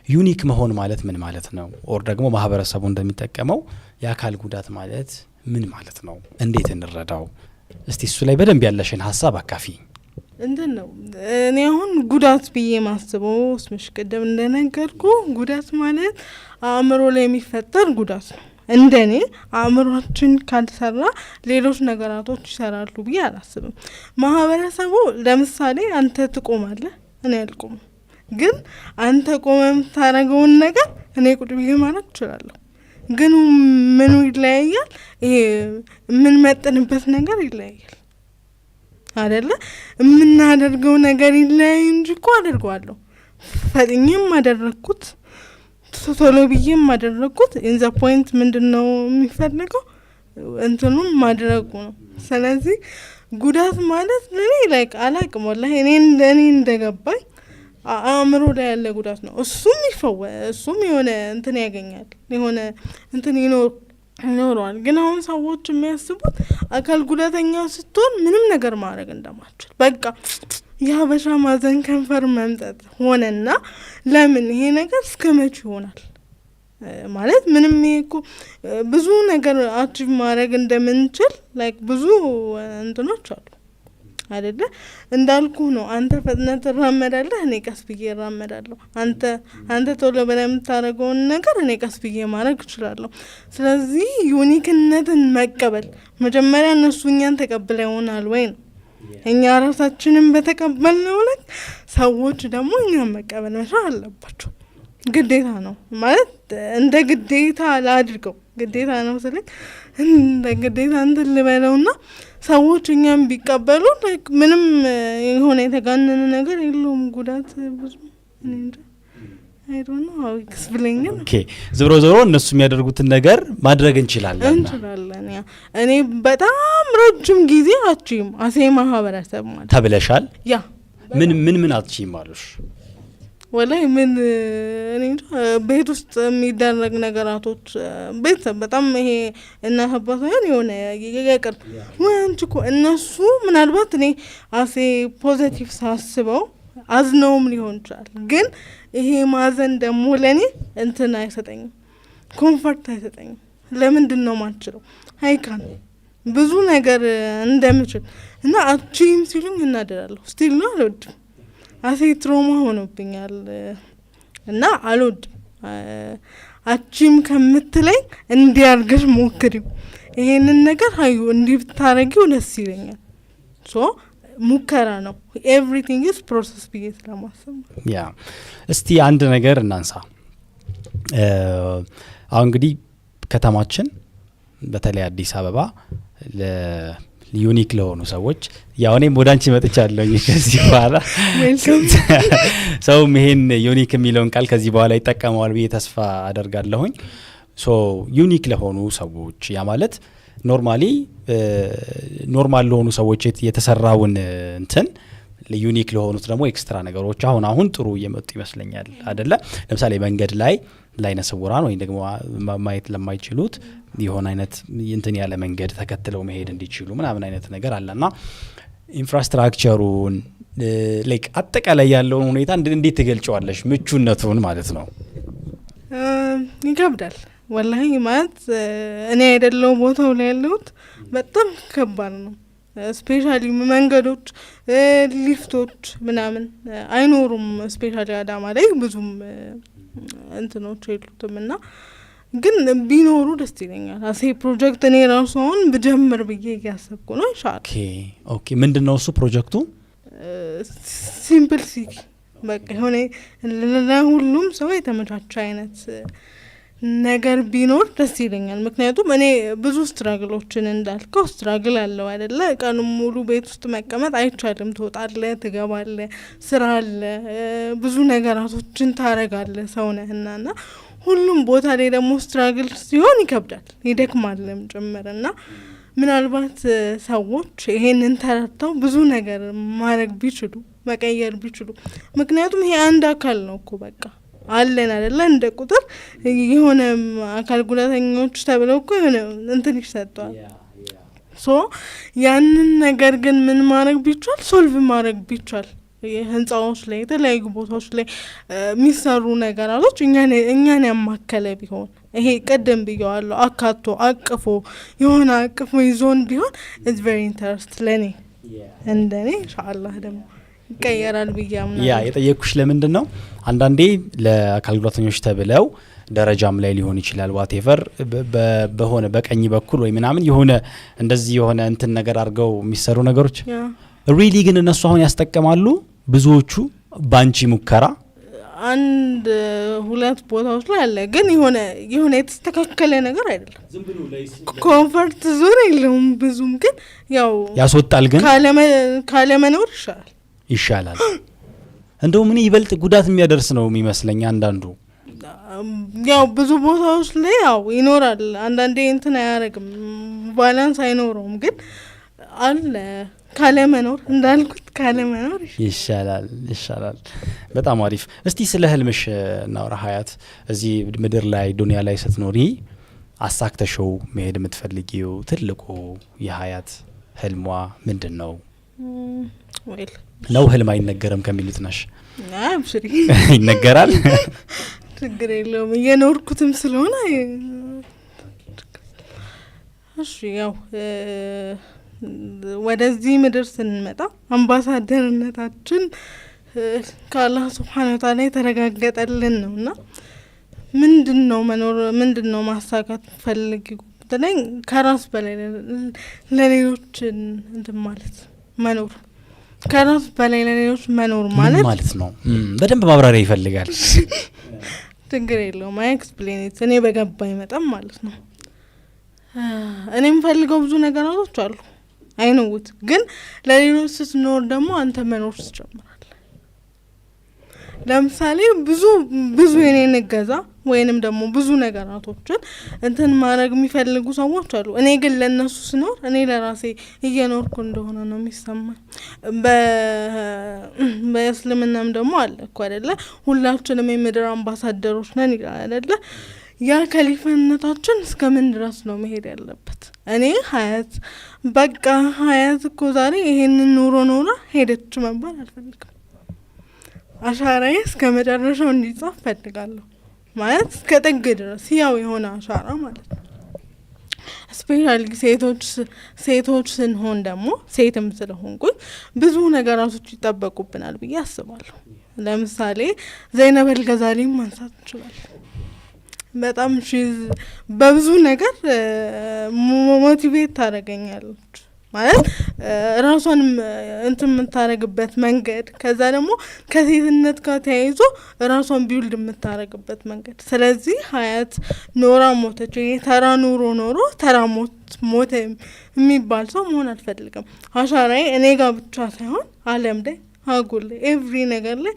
ዩኒክ መሆን ማለት ምን ማለት ነው? ኦር ደግሞ ማህበረሰቡ እንደሚጠቀመው የአካል ጉዳት ማለት ምን ማለት ነው? እንዴት እንረዳው? እስቲ እሱ ላይ በደንብ ያለሽን ሀሳብ አካፊ። እንትን ነው እኔ አሁን ጉዳት ብዬ ማስበው ስምሽ ቅድም እንደነገርኩ ጉዳት ማለት አእምሮ ላይ የሚፈጠር ጉዳት ነው። እንደኔ አእምሮአችን ካልሰራ ሌሎች ነገራቶች ይሰራሉ ብዬ አላስብም። ማህበረሰቡ ለምሳሌ አንተ ትቆማለህ፣ እኔ አልቆም፣ ግን አንተ ቆመ የምታደርገውን ነገር እኔ ቁጭ ብዬ ማድረግ እችላለሁ። ግን ምኑ ይለያያል? ይሄ የምንመጥንበት ነገር ይለያያል አይደለ? የምናደርገው ነገር ይለያይ እንጂ እኮ አደርገዋለሁ። ፈጥኜም አደረግኩት፣ ቶሎ ብዬም አደረግኩት። ኢንዘ ፖይንት ምንድነው የሚፈልገው? እንትኑም ማድረጉ ነው። ስለዚህ ጉዳት ማለት ለኔ ላይክ አላቅም ወላሂ እኔ እንደገባኝ አእምሮ ላይ ያለ ጉዳት ነው። እሱም የሆነ እንትን ያገኛል፣ የሆነ እንትን ይኖረዋል። ግን አሁን ሰዎች የሚያስቡት አካል ጉዳተኛ ስትሆን ምንም ነገር ማድረግ እንደማትችል በቃ የሀበሻ ማዘን ከንፈር መምጠጥ ሆነና ለምን ይሄ ነገር እስከ መቼ ይሆናል ማለት ምንም ይሄ ብዙ ነገር አቺቭ ማድረግ እንደምንችል ላይክ ብዙ እንትኖች አሉ አይደለ? እንዳልኩ ነው። አንተ ፈጥነህ ትራመዳለህ፣ እኔ ቀስ ብዬ እራመዳለሁ። አንተ ቶሎ ብለህ የምታደርገውን ነገር እኔ ቀስ ብዬ ማድረግ እችላለሁ። ስለዚህ ዩኒክነትን መቀበል መጀመሪያ እነሱ እኛን ተቀብለው ይሆናል ወይ ነው። እኛ ራሳችንን በተቀበልነው ልክ ሰዎች ደግሞ እኛን መቀበል መቻል አለባቸው። ግዴታ ነው ማለት እንደ ግዴታ ላድርገው፣ ግዴታ ነው ስልክ እንደ ግዴታ እንትን ልበለውና ሰዎች እኛም ቢቀበሉ ላይክ ምንም የሆነ የተጋነነ ነገር የለውም። ጉዳት ብዙ እንዴ አይ ዶንት ኖ ሃው ኤክስፕሌን። ኦኬ ዞሮ እነሱ የሚያደርጉትን ነገር ማድረግ እንችላለን። ያ እኔ በጣም ረጅም ጊዜ አቺም አሴ ማህበረሰብ ማለት ተብለሻል። ያ ምን አትቺም አሉሽ? ወላይ ምን እኔ ቤት ውስጥ የሚደረግ ነገራቶች ቤተሰብ በጣም ይሄ እናት አባት የሆነ የቅርብ ወንጭ እኮ እነሱ ምናልባት እኔ አሴ ፖዚቲቭ ሳስበው አዝነውም ሊሆን ይችላል። ግን ይሄ ማዘን ደግሞ ለኔ እንትን አይሰጠኝም፣ ኮምፎርት አይሰጠኝም። ለምንድን ነው ማልችለው? አይካን ብዙ ነገር እንደምችል እና አቺም ሲሉኝ እናደራለሁ። ስቲል ነው አልወድም። አሴ ትሮማ ሆኖብኛል እና አልወድም። አቺም ከምትለኝ እንዲያርገሽ ሞክሪው፣ ይሄንን ነገር ሀዩ እንዲህ ብታረጊው ደስ ይለኛል። ሶ ሙከራ ነው። ኤቭሪቲንግ ኢዝ ፕሮሰስ ብዬ ስለማስብ ያ እስቲ አንድ ነገር እናንሳ። አሁን እንግዲህ ከተማችን በተለይ አዲስ አበባ ዩኒክ ለሆኑ ሰዎች ያው እኔም ወዳንቺ መጥቻለሁ። ከዚህ በኋላ ሰውም ይሄን ዩኒክ የሚለውን ቃል ከዚህ በኋላ ይጠቀመዋል ብዬ ተስፋ አደርጋለሁኝ። ሶ ዩኒክ ለሆኑ ሰዎች ያ ማለት ኖርማል ለሆኑ ሰዎች የተሰራውን እንትን ዩኒክ ለሆኑት ደግሞ ኤክስትራ ነገሮች አሁን ጥሩ እየመጡ ይመስለኛል አይደለ? ለምሳሌ መንገድ ላይ ለዓይነ ስውራን ወይ ደግሞ ማየት ለማይችሉት የሆነ አይነት እንትን ያለ መንገድ ተከትለው መሄድ እንዲችሉ ምናምን አይነት ነገር አለና ኢንፍራስትራክቸሩን ላይክ አጠቃላይ ያለውን ሁኔታ እንዴት ትገልጫዋለሽ? ምቹነቱን ማለት ነው። ይከብዳል ወላሂ ማለት እኔ አይደለው ቦታው ላይ ያለሁት በጣም ከባድ ነው። ስፔሻሊ መንገዶች ሊፍቶች ምናምን አይኖሩም። ስፔሻሊ አዳማ ላይ ብዙም እንትኖች የሉትም እና ግን ቢኖሩ ደስ ይለኛል። አሴ ፕሮጀክት እኔ ራሱ አሁን ብጀምር ብዬ እያሰብኩ ነው። ይሻላል። ኦኬ ምንድነው እሱ ፕሮጀክቱ? ሲምፕል ሲቲ በቃ የሆነ ለሁሉም ሰው የተመቻቸ አይነት ነገር ቢኖር ደስ ይለኛል። ምክንያቱም እኔ ብዙ ስትራግሎችን እንዳልከው ስትራግል አለው አይደለ? ቀኑን ሙሉ ቤት ውስጥ መቀመጥ አይቻልም። ትወጣለህ፣ ትገባለህ፣ ስራ አለ፣ ብዙ ነገራቶችን ታረጋለህ ሰውነህና ና ሁሉም ቦታ ላይ ደግሞ ስትራግል ሲሆን ይከብዳል፣ ይደክማልም ጭምርና ምናልባት ሰዎች ይሄንን ተረድተው ብዙ ነገር ማድረግ ቢችሉ መቀየር ቢችሉ። ምክንያቱም ይሄ አንድ አካል ነው እኮ በቃ አለን አይደለ እንደ ቁጥር የሆነ አካል ጉዳተኞች ተብለው እኮ የሆነ እንትን ይሰጠዋል። ሶ ያንን ነገር ግን ምን ማድረግ ቢቻል ሶልቭ ማድረግ ቢቻል ህንጻዎች ላይ የተለያዩ ቦታዎች ላይ የሚሰሩ ነገራቶች እኛን ያማከለ ቢሆን ይሄ ቀደም ብየዋለሁ አካቶ አቅፎ የሆነ አቅፎ ይዞን ቢሆን ኢትስ ቬሪ ኢንተረስት ለኔ እንደኔ ኢንሻአላህ ደግሞ ይቀየራል ብያም ነው። የጠየቅኩሽ ለምንድን ነው አንዳንዴ ለአካል ጉዳተኞች ተብለው ደረጃም ላይ ሊሆን ይችላል ዋቴቨር በሆነ በቀኝ በኩል ወይ ምናምን የሆነ እንደዚህ የሆነ እንትን ነገር አድርገው የሚሰሩ ነገሮች ሪሊ ግን እነሱ አሁን ያስጠቀማሉ ብዙዎቹ ባንቺ ሙከራ አንድ ሁለት ቦታዎች ላይ አለ ግን የሆነ የተስተካከለ ነገር አይደለም። ኮምፎርት ዞን የለውም ብዙም ግን ያው ያስወጣል ግን ካለ መኖር ይሻላል። እንደው ምን ይበልጥ ጉዳት የሚያደርስ ነው የሚመስለኝ አንዳንዱ ያው ብዙ ቦታዎች ላይ ያው ይኖራል አንዳንዴ እንትን አያረግም ባላንስ አይኖረውም ግን አለ ካለ መኖር እንዳልኩት ካለ መኖር ይሻላል። በጣም አሪፍ። እስቲ ስለ ህልምሽ እናውራ ሀያት። እዚህ ምድር ላይ ዱንያ ላይ ስትኖሪ አሳክተሽው መሄድ የምትፈልጊው ትልቁ የሀያት ህልሟ ምንድን ነው? ነው ህልም አይነገርም ከሚሉት ነሽ? አብሽሪ ይነገራል። ችግር የለውም እየኖርኩትም ስለሆነ። እሺ ያው ወደዚህ ምድር ስንመጣ አምባሳደርነታችን ከአላህ ሱብሓነሁ ወተዓላ የተረጋገጠልን ነውና ምንድነው መኖር ምንድነው ማሳካት ፈልጊው ብትለኝ ከራስ በላይ ለሌሎች እንትን ማለት መኖር ከራስ በላይ ለሌሎች መኖር ማለት ነው። በደንብ ማብራሪያ ይፈልጋል። ችግር የለውም ኤክስፕሌን እኔ በገባኝ መጠን ማለት ነው። እኔም ፈልገው ብዙ ነገራቶች አሉ አይነውት ግን ለሌሎች ስትኖር ደግሞ አንተ መኖር ትጀምራለህ። ለምሳሌ ብዙ የኔን እገዛ ወይንም ደግሞ ብዙ ነገራቶችን እንትን ማድረግ የሚፈልጉ ሰዎች አሉ። እኔ ግን ለነሱ ስኖር እኔ ለራሴ እየኖርኩ እንደሆነ ነው የሚሰማኝ። በእስልምናም ደግሞ አለ እኮ አይደለ ሁላችንም የምድር አምባሳደሮች ነን ይላል አይደለ? ያ ከሊፋነታችን እስከ ምን ድረስ ነው መሄድ ያለበት? እኔ ሀያት በቃ ሀያት እኮ ዛሬ ይሄንን ኑሮ ኖራ ሄደች መባል አልፈልግም። አሻራዬ እስከ መጨረሻው እንዲጻፍ ፈልጋለሁ ማለት እስከ ጥግ ድረስ ያው የሆነ አሻራ ማለት ነው። ስፔሻሊ ሴቶች ስንሆን ደግሞ ሴትም ስለሆንኩኝ ብዙ ነገራቶች ይጠበቁብናል ብዬ አስባለሁ። ለምሳሌ ዘይነብ አልገዛሊን ማንሳት እንችላለን። በጣም በብዙ ነገር ሞቲቬት ታደርገኛለች ማለት ራሷን እንትን የምታረግበት መንገድ ከዛ ደግሞ ከሴትነት ጋር ተያይዞ ራሷን ቢውልድ የምታረግበት መንገድ። ስለዚህ ሀያት ኖራ ሞተች ተራ ኑሮ ኖሮ ተራ ሞተ የሚባል ሰው መሆን አልፈልግም። አሻራዬ እኔ ጋር ብቻ ሳይሆን ዓለም ላይ አጉል ላይ ኤቭሪ ነገር ላይ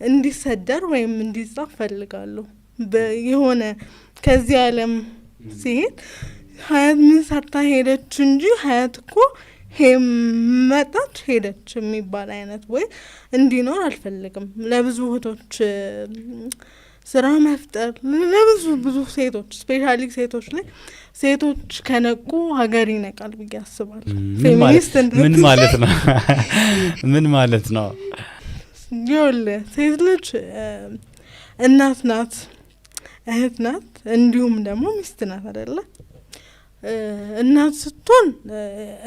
እንዲሰደር ወይም እንዲጻፍ ፈልጋለሁ። የሆነ ከዚህ ዓለም ሲሄድ ሀያት ምን ሰርታ ሄደች እንጂ ሀያት እኮ መጣች ሄደች የሚባል አይነት ወይ እንዲኖር አልፈልግም። ለብዙ እህቶች ስራ መፍጠር ለብዙ ሴቶች ስፔሻሊ ሴቶች ላይ ሴቶች ከነቁ ሀገር ይነቃል ብዬ አስባለሁ። ፌሚኒስት ምን ማለት ነው? ምን ማለት ነው? ይኸውልህ ሴት ልጅ እናት ናት፣ እህት ናት፣ እንዲሁም ደግሞ ሚስት ናት አይደለ? እናት ስትሆን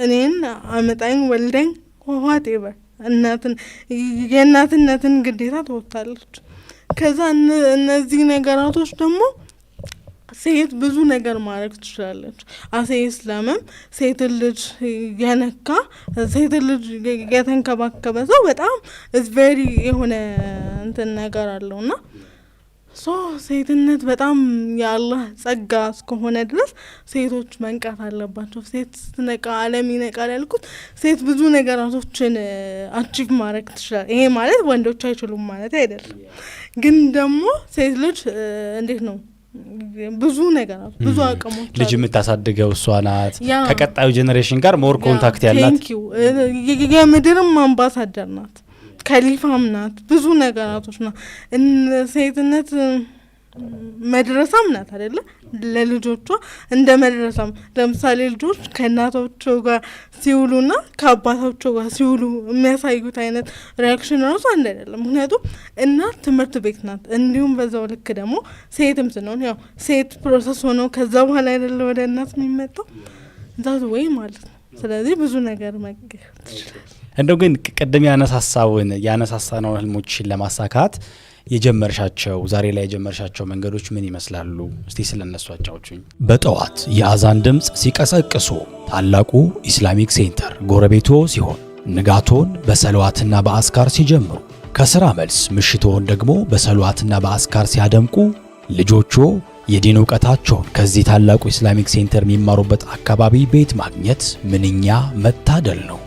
እኔን አመጣኝ ወልደኝ ዋቴቨር የእናትነትን ግዴታ ትወጣለች። ከዛ እነዚህ ነገራቶች ደግሞ ሴት ብዙ ነገር ማድረግ ትችላለች። አሴ እስላምም ሴት ልጅ የነካ ሴት ልጅ የተንከባከበ ሰው በጣም ኢዝ ቬሪ የሆነ እንትን ነገር አለውና ሴትነት በጣም የአላህ ጸጋ እስከሆነ ድረስ ሴቶች መንቃት አለባቸው። ሴት ስትነቃ ዓለም ይነቃል ያልኩት ሴት ብዙ ነገራቶችን አቺቭ ማድረግ ትችላል። ይሄ ማለት ወንዶች አይችሉም ማለት አይደለም። ግን ደግሞ ሴት ልጅ እንዴት ነው ብዙ ነገራት ብዙ አቅሞች ልጅ የምታሳድገው እሷ ናት። ከቀጣዩ ጄኔሬሽን ጋር ሞር ኮንታክት ያላት የምድርም አምባሳደር ናት። ከሊፋም ናት ብዙ ነገራቶች ናት ሴትነት መድረሳም ናት አይደለ ለልጆቿ እንደ መድረሳም ለምሳሌ ልጆች ከእናቶቻቸው ጋር ሲውሉና ከአባቶቻቸው ጋር ሲውሉ የሚያሳዩት አይነት ሪአክሽን ራሱ አንድ አይደለም ምክንያቱም እናት ትምህርት ቤት ናት እንዲሁም በዛው ልክ ደግሞ ሴትም ስንሆን ያው ሴት ፕሮሰስ ሆኖ ከዛ በኋላ አይደለ ወደ እናት የሚመጣው ዛት ወይ ማለት ነው ስለዚህ ብዙ ነገር መገኘት ይችላል እንደው ግን ቀደም ያነሳሳነው ህልሞችን ለማሳካት የጀመርሻቸው ዛሬ ላይ የጀመርሻቸው መንገዶች ምን ይመስላሉ እስቲ ስለነሱ አጫውቹኝ በጠዋት የአዛን ድምጽ ሲቀሰቅሱ ታላቁ ኢስላሚክ ሴንተር ጎረቤቶ ሲሆን ንጋቶን በሰለዋትና በአስካር ሲጀምሩ ከሥራ መልስ ምሽቶን ደግሞ በሰለዋትና በአስካር ሲያደምቁ ልጆቹ የዲን ዕውቀታቸውን ከዚህ ታላቁ ኢስላሚክ ሴንተር የሚማሩበት አካባቢ ቤት ማግኘት ምንኛ መታደል ነው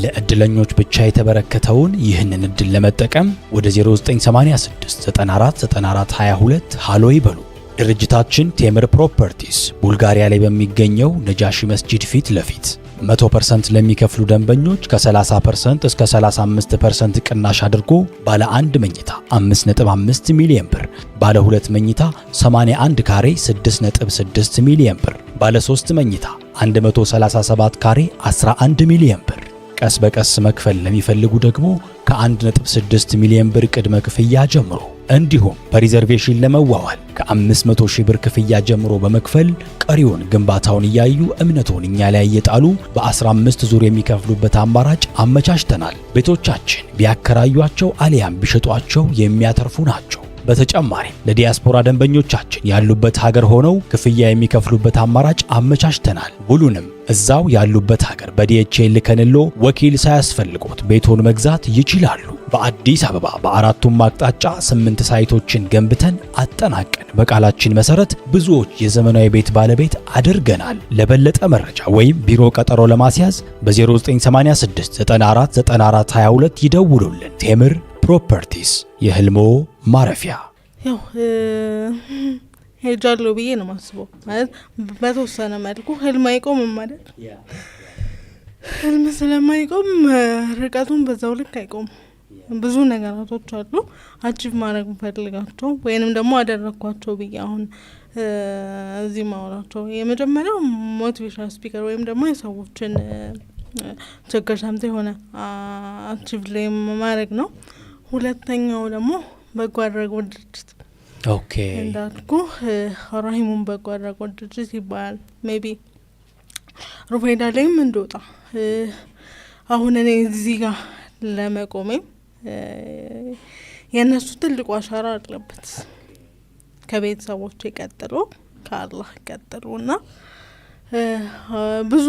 ለእድለኞች ብቻ የተበረከተውን ይህንን እድል ለመጠቀም ወደ 0986 94 94 22 ሃሎ ይበሉ ድርጅታችን ቴምር ፕሮፐርቲስ ቡልጋሪያ ላይ በሚገኘው ነጃሺ መስጂድ ፊት ለፊት 100% ለሚከፍሉ ደንበኞች ከ30% እስከ 35% ቅናሽ አድርጎ ባለ 1 መኝታ 5.5 ሚሊዮን ብር ባለ 2 መኝታ 81 ካሬ 6.6 ሚሊዮን ብር ባለ 3 መኝታ 137 ካሬ 11 ሚሊዮን ብር ቀስ በቀስ መክፈል ለሚፈልጉ ደግሞ ከ1.6 ሚሊዮን ብር ቅድመ ክፍያ ጀምሮ እንዲሁም በሪዘርቬሽን ለመዋዋል ከ500 ሺህ ብር ክፍያ ጀምሮ በመክፈል ቀሪውን ግንባታውን እያዩ እምነቱን እኛ ላይ እየጣሉ በ15 ዙር የሚከፍሉበት አማራጭ አመቻችተናል ቤቶቻችን ቢያከራዩአቸው አሊያም ቢሸጧቸው የሚያተርፉ ናቸው በተጨማሪም ለዲያስፖራ ደንበኞቻችን ያሉበት ሀገር ሆነው ክፍያ የሚከፍሉበት አማራጭ አመቻችተናል ሁሉንም እዛው ያሉበት ሀገር በዲኤችኤል ከንሎ ወኪል ሳያስፈልጎት ቤቶን መግዛት ይችላሉ በአዲስ አበባ በአራቱም አቅጣጫ 8 ሳይቶችን ገንብተን አጠናቀን በቃላችን መሰረት ብዙዎች የዘመናዊ ቤት ባለቤት አድርገናል ለበለጠ መረጃ ወይም ቢሮ ቀጠሮ ለማስያዝ በ0986 94 94 22 ይደውሉልን ቴምር ፕሮፐርቲስ የህልሞ ማረፊያ ያው ሄጃለሁ ብዬ ነው ማስበው ማለት በተወሰነ መልኩ ህልም አይቆምም ማለት ህልም ስለማይቆም ርቀቱን በዛው ልክ አይቆም ብዙ ነገራቶች አሉ አቺቭ ማድረግ ፈልጋቸው ወይንም ደግሞ አደረኳቸው ብዬ አሁን እዚህ ማውራቸው የመጀመሪያው ሞቲቬሽናል ስፒከር ወይም ደግሞ የሰዎችን ችግር ሰምተው ሆነ አቺቭ ላይ ማድረግ ነው ሁለተኛው ደግሞ በጎ አድራጎት ድርጅት ኦኬ እንዳልኩ ራሂሙን በጎ አድራጎት ድርጅት ይባላል ሜቢ ሩፌዳ ላይም እንደወጣ አሁን እኔ እዚህ ጋር ለመቆሜ የነሱ ትልቁ አሻራ አለበት ከቤተሰቦቼ ቀጥሎ ከአላህ ቀጥሎና ብዙ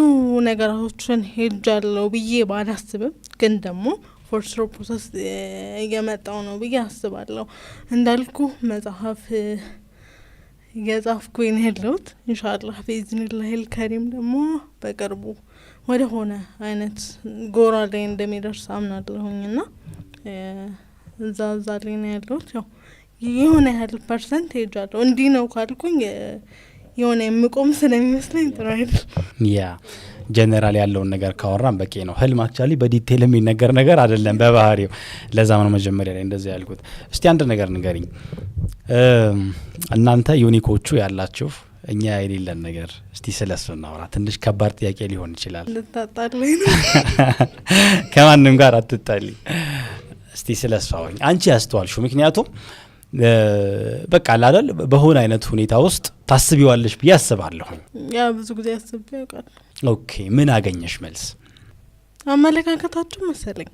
ነገራቶችን ሄጃለሁ ብዬ ባላስብም ግን ደግሞ ፎርስሮ ፕሮሰስ እየመጣው ነው ብዬ አስባለሁ እንዳልኩ መጽሐፍ የጻፍኩኝ ያለሁት ኢንሻአላህ በኢዝኒላህ አልከሪም ደግሞ በቅርቡ ወደ ሆነ አይነት ጎራ ላይ እንደሚደርስ አምናለሁኝና እዛ ላይ ነው ያለሁት ያው የሆነ ያህል ፐርሰንት ሄጃለሁ እንዲህ ነው ካልኩኝ የሆነ የምቆም ስለሚመስለኝ ጥሩ አይደል ያ ጀነራል ያለውን ነገር ካወራን በቂ ነው ህልም አክቹአሊ በዲቴል የሚነገር ነገር አይደለም በባህሪው ለዛ ነው መጀመሪያ ላይ እንደዚህ ያልኩት እስቲ አንድ ነገር ንገሪኝ እናንተ ዩኒኮቹ ያላችሁ እኛ የሌለን ነገር እስቲ ስለሱ እናውራ ትንሽ ከባድ ጥያቄ ሊሆን ይችላል ልታጣለኝ ከማንም ጋር አትጣሊ እስቲ ስለሱ አውሪኝ አንቺ ያስተዋልሽው ምክንያቱም በቃ አይደል በሆነ አይነት ሁኔታ ውስጥ ታስቢዋለሽ ብዬ አስባለሁ ያ ብዙ ጊዜ አስቤ ያውቃል ኦኬ ምን አገኘሽ መልስ አመለካከታችሁ መሰለኝ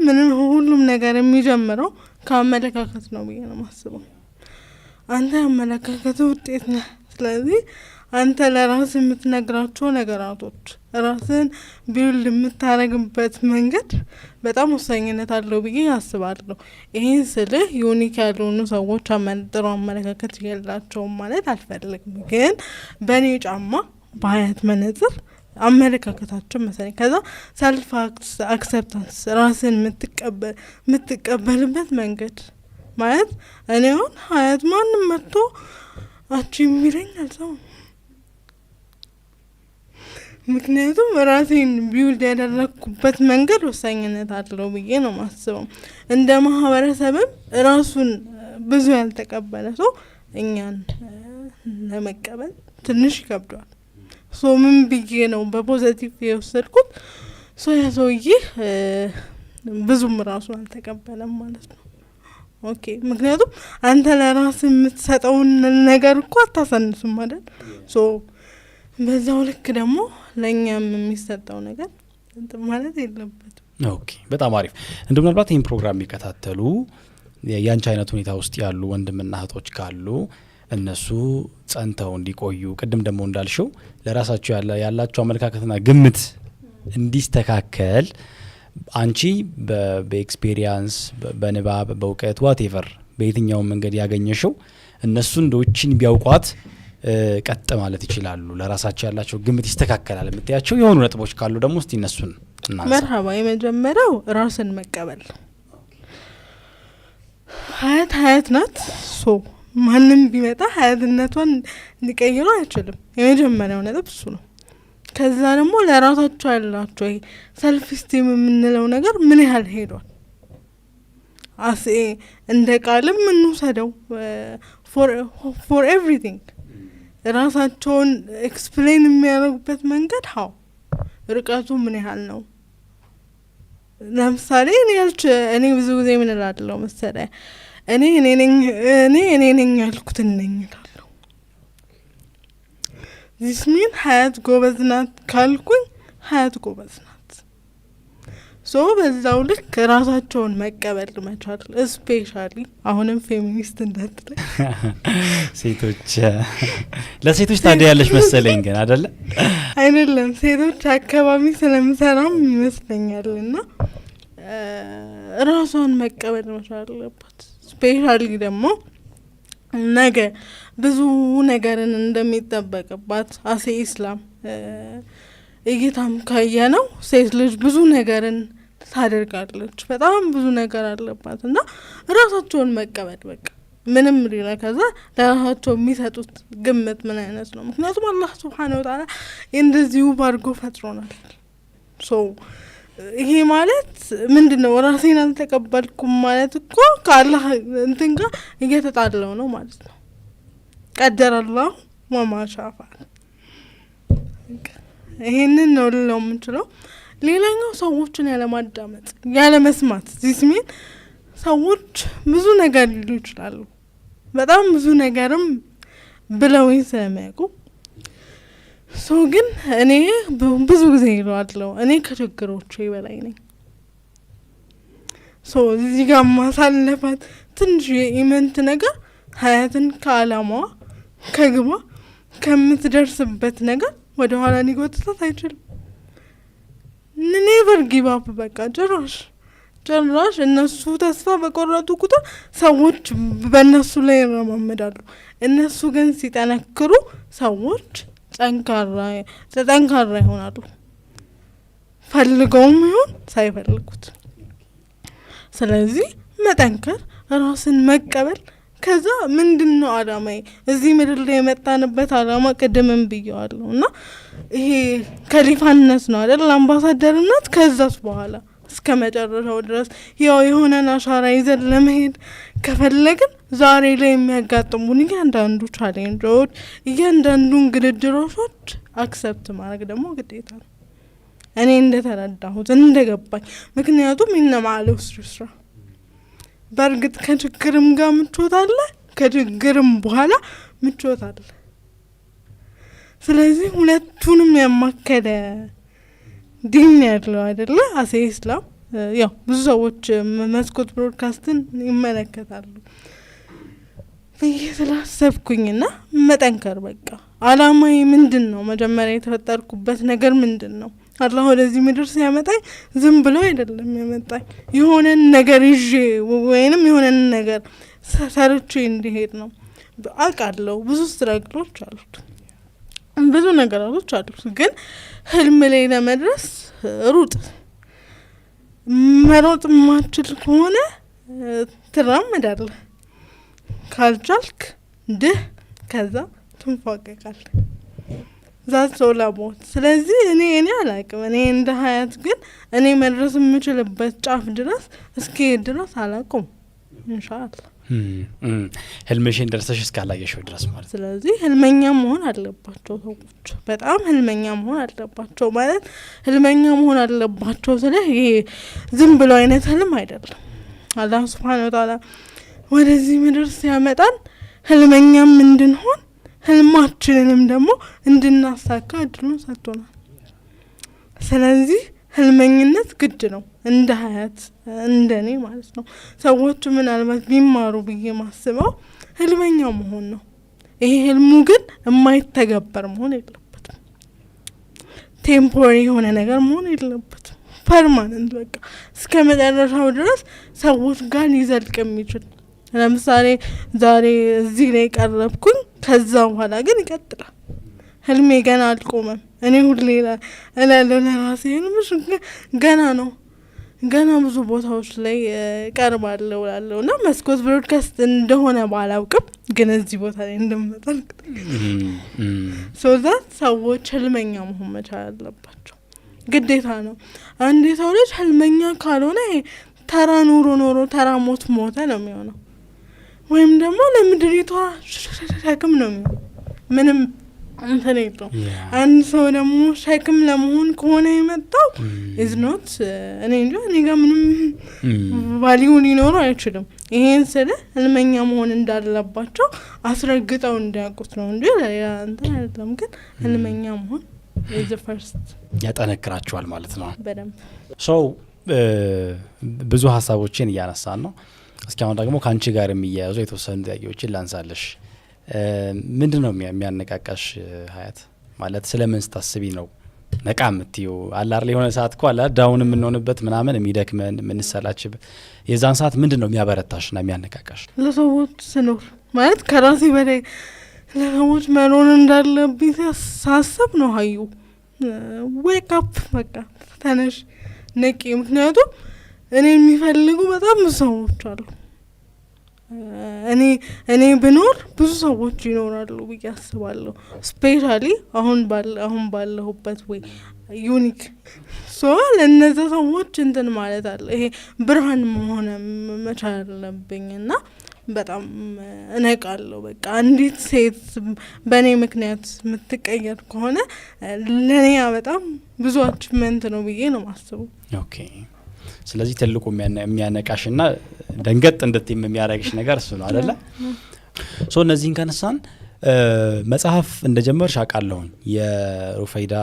ምንም ሁሉም ነገር የሚጀምረው ከአመለካከት ነው ብዬ ነው ማስበው አንተ አመለካከቱ ውጤት ነህ ስለዚህ አንተ ለራስ የምትነግራቸው ነገራቶች ራስን ቢውልድ የምታረግበት መንገድ በጣም ወሳኝነት አለው ብዬ አስባለሁ ይሄን ስልህ ዩኒክ ያልሆኑ ሰዎች ጥሩ አመለካከት የላቸውም ማለት አልፈልግም ግን በእኔ ጫማ በሀያት መነጽር አመለካከታቸው መሰለኝ ከዛ ሰልፍ አክሰፕታንስ ራስን የምትቀበልበት መንገድ ማለት እኔ አሁን ሀያት ማንም መጥቶ አቺ የሚለኝ አልሰማም ምክንያቱም ራሴን ቢውልድ ያደረኩበት መንገድ ወሳኝነት አለው ብዬ ነው ማስበው። እንደ ማህበረሰብም ራሱን ብዙ ያልተቀበለ ሰው እኛን ለመቀበል ትንሽ ይከብዳል። ሶ ምን ብዬ ነው በፖዚቲቭ የወሰድኩት? ሶ ያ ሰውዬ ብዙም ራሱን አልተቀበለም ማለት ነው። ኦኬ ምክንያቱም አንተ ለራስህ የምትሰጠውን ነገር እኮ አታሳንስም አይደል? ሶ በዛው ልክ ደግሞ ለእኛም የሚሰጠው ነገር ማለት የለበትም። ኦኬ በጣም አሪፍ። እንደው ምናልባት ይህን ፕሮግራም የሚከታተሉ ያንቺ አይነት ሁኔታ ውስጥ ያሉ ወንድምና እህቶች ካሉ እነሱ ጸንተው እንዲቆዩ ቅድም ደግሞ እንዳልሽው ለራሳቸው ያላቸው አመለካከትና ግምት እንዲስተካከል አንቺ በኤክስፒሪየንስ በንባብ በእውቀት ዋቴቨር በየትኛው መንገድ ያገኘሽው እነሱ እንደውችን ቢያውቋት ቀጥ ማለት ይችላሉ፣ ለራሳቸው ያላቸው ግምት ይስተካከላል የምትያቸው የሆኑ ነጥቦች ካሉ ደግሞ እስቲ እነሱን እናንሳ። መርሐባ። የመጀመሪያው ራስን መቀበል። ሀያት ናት። ሶ ማንም ቢመጣ ሀያትነቷን ሊቀይረው አይችልም። የመጀመሪያው ነጥብ እሱ ነው። ከዛ ደግሞ ለራሳቸው ያላቸው ሰልፍ ስቲም የምንለው ነገር ምን ያህል ሄዷል? አሴ እንደ ቃልም እንውሰደው ፎር ኤቭሪቲንግ ራሳቸውን ኤክስፕሌን የሚያደርጉበት መንገድ ሀው ርቀቱ ምን ያህል ነው? ለምሳሌ እኔ ብዙ ጊዜ ምን እላለሁ መሰለህ፣ እኔ ነኝ ያልኩትን ነኝ እላለሁ። ዚስ ሚን ሀያት ጎበዝ ናት ካልኩኝ ሀያት ጎበዝ ናት። ሶ በዛው ልክ ራሳቸውን መቀበል መቻል። ስፔሻሊ አሁንም ፌሚኒስት እንዳትለኝ ሴቶች ለሴቶች ታዲያ ያለሽ መሰለኝ ግን አይደለም ሴቶች አካባቢ ስለምሰራም ይመስለኛል። እና ራሷን መቀበል መቻል አለባት። ስፔሻሊ ደግሞ ነገ ብዙ ነገርን እንደሚጠበቅባት አሴ ኢስላም እይታም ካየነው ሴት ልጅ ብዙ ነገርን ታደርጋለች። በጣም ብዙ ነገር አለባት እና ራሳቸውን መቀበል በቃ ምንም ሊና ከዛ ለራሳቸው የሚሰጡት ግምት ምን አይነት ነው? ምክንያቱም አላህ ሱብሓነሁ ወተዓላ እንደዚሁ ባርጎ ፈጥሮናል። ሶ ይሄ ማለት ምንድነው? ራሴን አልተቀበልኩም ማለት እኮ ከአላህ እንትን ጋር እየተጣለው ነው ማለት ነው። ቀደረ አላህ ወማ ሻአ ፈዐል። ይሄንን ነው ልለው የምንችለው። ሌላኛው ሰዎችን ያለማዳመጥ ያለመስማት። ዚስሚን ሰዎች ብዙ ነገር ሊሉ ይችላሉ። በጣም ብዙ ነገርም ብለውኝ ስለሚያውቁ ሰው ግን እኔ ብዙ ጊዜ ይለዋለሁ እኔ ከችግሮቼ በላይ ነኝ። ሶ እዚህ ጋር ማሳለፋት ትንሽ የኢመንት ነገር ሀያትን ከአላማዋ ከግባ ከምትደርስበት ነገር ወደ ኋላ ሊጎትታት አይችልም። ኔቨር ጊቭ አፕ በቃ ጭራሽ እነሱ ተስፋ በቆረጡ ቁጥር ሰዎች በእነሱ ላይ ይረማመዳሉ። እነሱ ግን ሲጠነክሩ ሰዎች ጠንካራ ይሆናሉ፣ ፈልገውም ይሁን ሳይፈልጉት። ስለዚህ መጠንከር፣ ራስን መቀበል። ከዛ ምንድነው አላማዬ? እዚህ ምድር ላይ የመጣንበት አላማ ቅድምም ብየዋለሁ እና ይሄ ከሊፋነት ነው አይደል? አምባሳደርነት። ከዛስ በኋላ እስከ መጨረሻው ድረስ ያው የሆነን አሻራ ይዘን ለመሄድ ከፈለግን ዛሬ ላይ የሚያጋጥሙን እያንዳንዱ ቻሌንጆች፣ እያንዳንዱን ግድድሮች አክሰፕት ማድረግ ደግሞ ግዴታ ነው። እኔ እንደተረዳሁት እንደገባኝ። ምክንያቱም ኢነመዐል ዑስሪ ዩስራ። በእርግጥ ከችግርም ጋር ምቾት አለ፣ ከችግርም በኋላ ምቾት አለ። ስለዚህ ሁለቱንም ያማከለ ዲን ያለው አይደለ አሴ ኢስላም። ያው ብዙ ሰዎች መስኮት ብሮድካስትን ይመለከታሉ ብዬ ስላሰብኩኝና መጠንከር በቃ አላማዬ ምንድን ነው? መጀመሪያ የተፈጠርኩበት ነገር ምንድን ነው? አላህ ወደዚህ ምድር ሲያመጣኝ ዝም ብሎ አይደለም ያመጣኝ። የሆነን ነገር ይዤ ወይንም የሆነን ነገር ሰርቼ እንዲሄድ ነው። አውቃለሁ ብዙ ስትራግሎች አሉት፣ ብዙ ነገሮች አሉት። ግን ህልም ላይ ለመድረስ ሩጥ። መሮጥ ማችል ከሆነ ትራመዳለህ፣ ካልቻልክ ከዛ ትንፋቀቃለህ። ዛት ሶላ ሞት። ስለዚህ እኔ አላቅም። እኔ እንደ ሀያት ግን እኔ መድረስ የምችልበት ጫፍ ድረስ እስኪ ድረስ አላቁም ኢንሻአላህ። ህልምሽን ደርሰሽ እስካላየሽው ድረስ ማለት። ስለዚህ ህልመኛ መሆን አለባቸው ሰዎች፣ በጣም ህልመኛ መሆን አለባቸው። ማለት ህልመኛ መሆን አለባቸው ስለ ይሄ ዝም ብሎ አይነት ህልም አይደለም። አላህ Subhanahu Wa Ta'ala ወደዚህ ምድር ሲያመጣን ህልመኛም እንድንሆን ህልማችንንም ደግሞ እንድናሳካ እድሉን ሰጥቶናል። ስለዚህ ህልመኝነት ግድ ነው እንደ ሀያት እንደኔ ማለት ነው። ሰዎች ምናልባት ቢማሩ ብዬ ማስበው ህልመኛ መሆን ነው። ይሄ ህልሙ ግን የማይተገበር መሆን የለበትም። ቴምፖራሪ የሆነ ነገር መሆን የለበትም። ፐርማነንት በቃ እስከ መጨረሻው ድረስ ሰዎች ጋር ሊዘልቅ የሚችል። ለምሳሌ ዛሬ እዚህ ላይ ቀረብኩኝ፣ ከዛ በኋላ ግን ይቀጥላል። ህልሜ ገና አልቆመም። እኔ ሁሌ እላለሁ ለራሴ ህልምሽ ገና ነው፣ ገና ብዙ ቦታዎች ላይ ቀርባለሁ እላለሁ እና መስኮት ብሮድካስት እንደሆነ ባላውቅም ግን እዚህ ቦታ ላይ እንደምመጣል ሶዛት ሰዎች ህልመኛ መሆን መቻል አለባቸው፣ ግዴታ ነው። አንድ ሰው ልጅ ህልመኛ ካልሆነ ተራ ኑሮ ተራ ሞት ሞተ ነው የሚሆነው፣ ወይም ደግሞ ለምድሪቷ ሸክም ነው የሚሆነው። ምንም እንትን የለው። አንድ ሰው ደግሞ ሸክም ለመሆን ከሆነ የመጣው ኢዝ ኖት እኔ እንጃ እኔ ጋር ምንም ቫልዩ ሊኖረው አይችልም። ይሄን ስለ ህልመኛ መሆን እንዳለባቸው አስረግጠው እንዲያውቁት ነው እንጂ እንትን አይደለም። ግን ህልመኛ መሆን ኢዝ ዘ ፈርስት ያጠነክራቸዋል ማለት ነው በደንብ። ሰው ብዙ ሀሳቦችን እያነሳን ነው። እስኪ አሁን ደግሞ ከአንቺ ጋር የሚያያዙ የተወሰኑ ጥያቄዎችን ላንሳለሽ። ምንድነው የሚያነቃቃሽ ሀያት? ማለት ስለምን ስታስቢ ነው ነቃ የምትይው? አላር ላይ የሆነ ሰዓት እኮ አላ ዳውን የምንሆንበት ምናምን የሚደክመን የምንሰላችበት የዛን ሰዓት ምንድነው የሚያበረታሽና የሚያነቃቃሽ? ለሰዎች ስኖር ማለት ከራሴ በላይ ለሰዎች መኖር እንዳለብኝ ሳስብ ነው። ሀዩ ዌክ አፕ በቃ ተነሽ ነቂ። ምክንያቱም እኔ የሚፈልጉ በጣም ብዙ ሰዎች አሉ። እኔ ብኖር ብዙ ሰዎች ይኖራሉ ብዬ አስባለሁ። ስፔሻሊ አሁን ባለሁበት ወይ ዩኒክ ሶ ለነዛ ሰዎች እንትን ማለት አለ። ይሄ ብርሃን መሆን መቻል አለብኝና በጣም እነቃለሁ። በቃ አንዲት ሴት በእኔ ምክንያት የምትቀየር ከሆነ ለኔ በጣም ብዙ አቺቭመንት ነው ብዬ ነው ማስበው። ኦኬ ስለዚህ ትልቁ የሚያነቃሽና ደንገጥ እንድትይም የሚያረግሽ ነገር እሱ ነው አይደለ? ሶ እነዚህን ከነሳን መጽሐፍ እንደጀመርሽ አውቃለሁኝ። የሩፈይዳ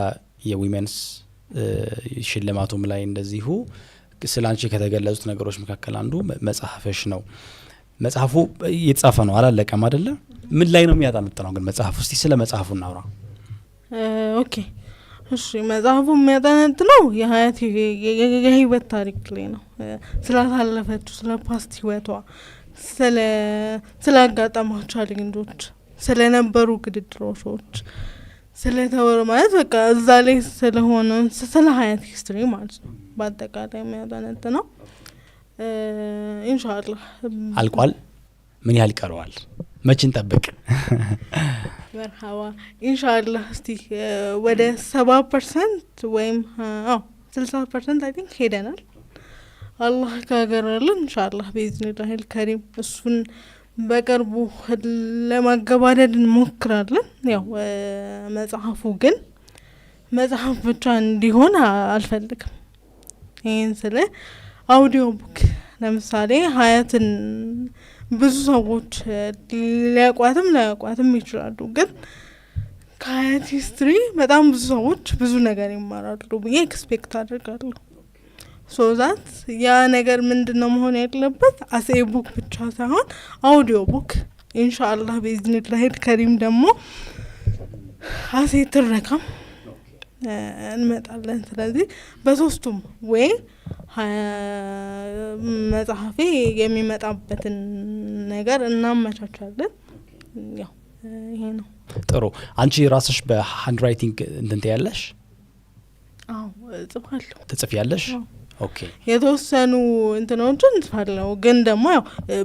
የዊሜንስ ሽልማቱም ላይ እንደዚሁ ስላንቺ ከተገለጹት ነገሮች መካከል አንዱ መጽሐፍሽ ነው። መጽሐፉ እየተጻፈ ነው አላለቀም አይደለ? ምን ላይ ነው የሚያጠነጥነው ግን መጽሐፉ? እስቲ ስለ መጽሐፉ እናውራ። ኦኬ እሺ መጽሐፉ የሚያጠነጥነው የሀያት የህይወት ታሪክ ላይ ነው። ስላሳለፈችው ስለ ፓስት ህይወቷ፣ ስለ አጋጠማቸው ቻሌንጆች፣ ስለነበሩ ግድድሮች፣ ስለተወሩ ማለት በቃ እዛ ላይ ስለሆነ ስለ ሀያት ሂስትሪ ማለት ነው በአጠቃላይ የሚያጠነጥነው። ኢንሻአላህ አልቋል። ምን ያህል ይቀረዋል? መቼ እንጠብቅ? መርሃባ ኢንሻአላህ እስቲ ወደ 70% ወይም 60% አይ ቲንክ ሄደናል። አላህ ካገራልን ኢንሻአላህ በኢዝኒላህ አልከሪም እሱን በቅርቡ ለማገባደድ እንሞክራለን። ያው መጽሐፉ ግን መጽሐፍ ብቻ እንዲሆን አልፈልግም። ይሄን ስለ አውዲዮ ቡክ ለምሳሌ ሀያትን ብዙ ሰዎች ሊያቋትም ላያቋትም ይችላሉ። ግን ከሀያት ሂስትሪ በጣም ብዙ ሰዎች ብዙ ነገር ይማራሉ ብዬ ኤክስፔክት አድርጋለሁ። ሶ ዛት ያ ነገር ምንድነው መሆን ያለበት አስ ኤ ቡክ ብቻ ሳይሆን አውዲዮ ቡክ ኢንሻአላህ በኢዝኒላህ ከሪም ደግሞ አስ ኤ ትረካም እንመጣለን። ስለዚህ በሶስቱም ወይ መጽሐፌ የሚመጣበትን ነገር እናመቻቻለን። ያው ይሄ ነው። ጥሩ። አንቺ ራስሽ በሃንድ ራይቲንግ እንትን ያለሽ? አዎ ጽፋለሁ። ትጽፊያለሽ? ኦኬ። የተወሰኑ እንትኖችን ጽፋለሁ፣ ግን ደግሞ ያው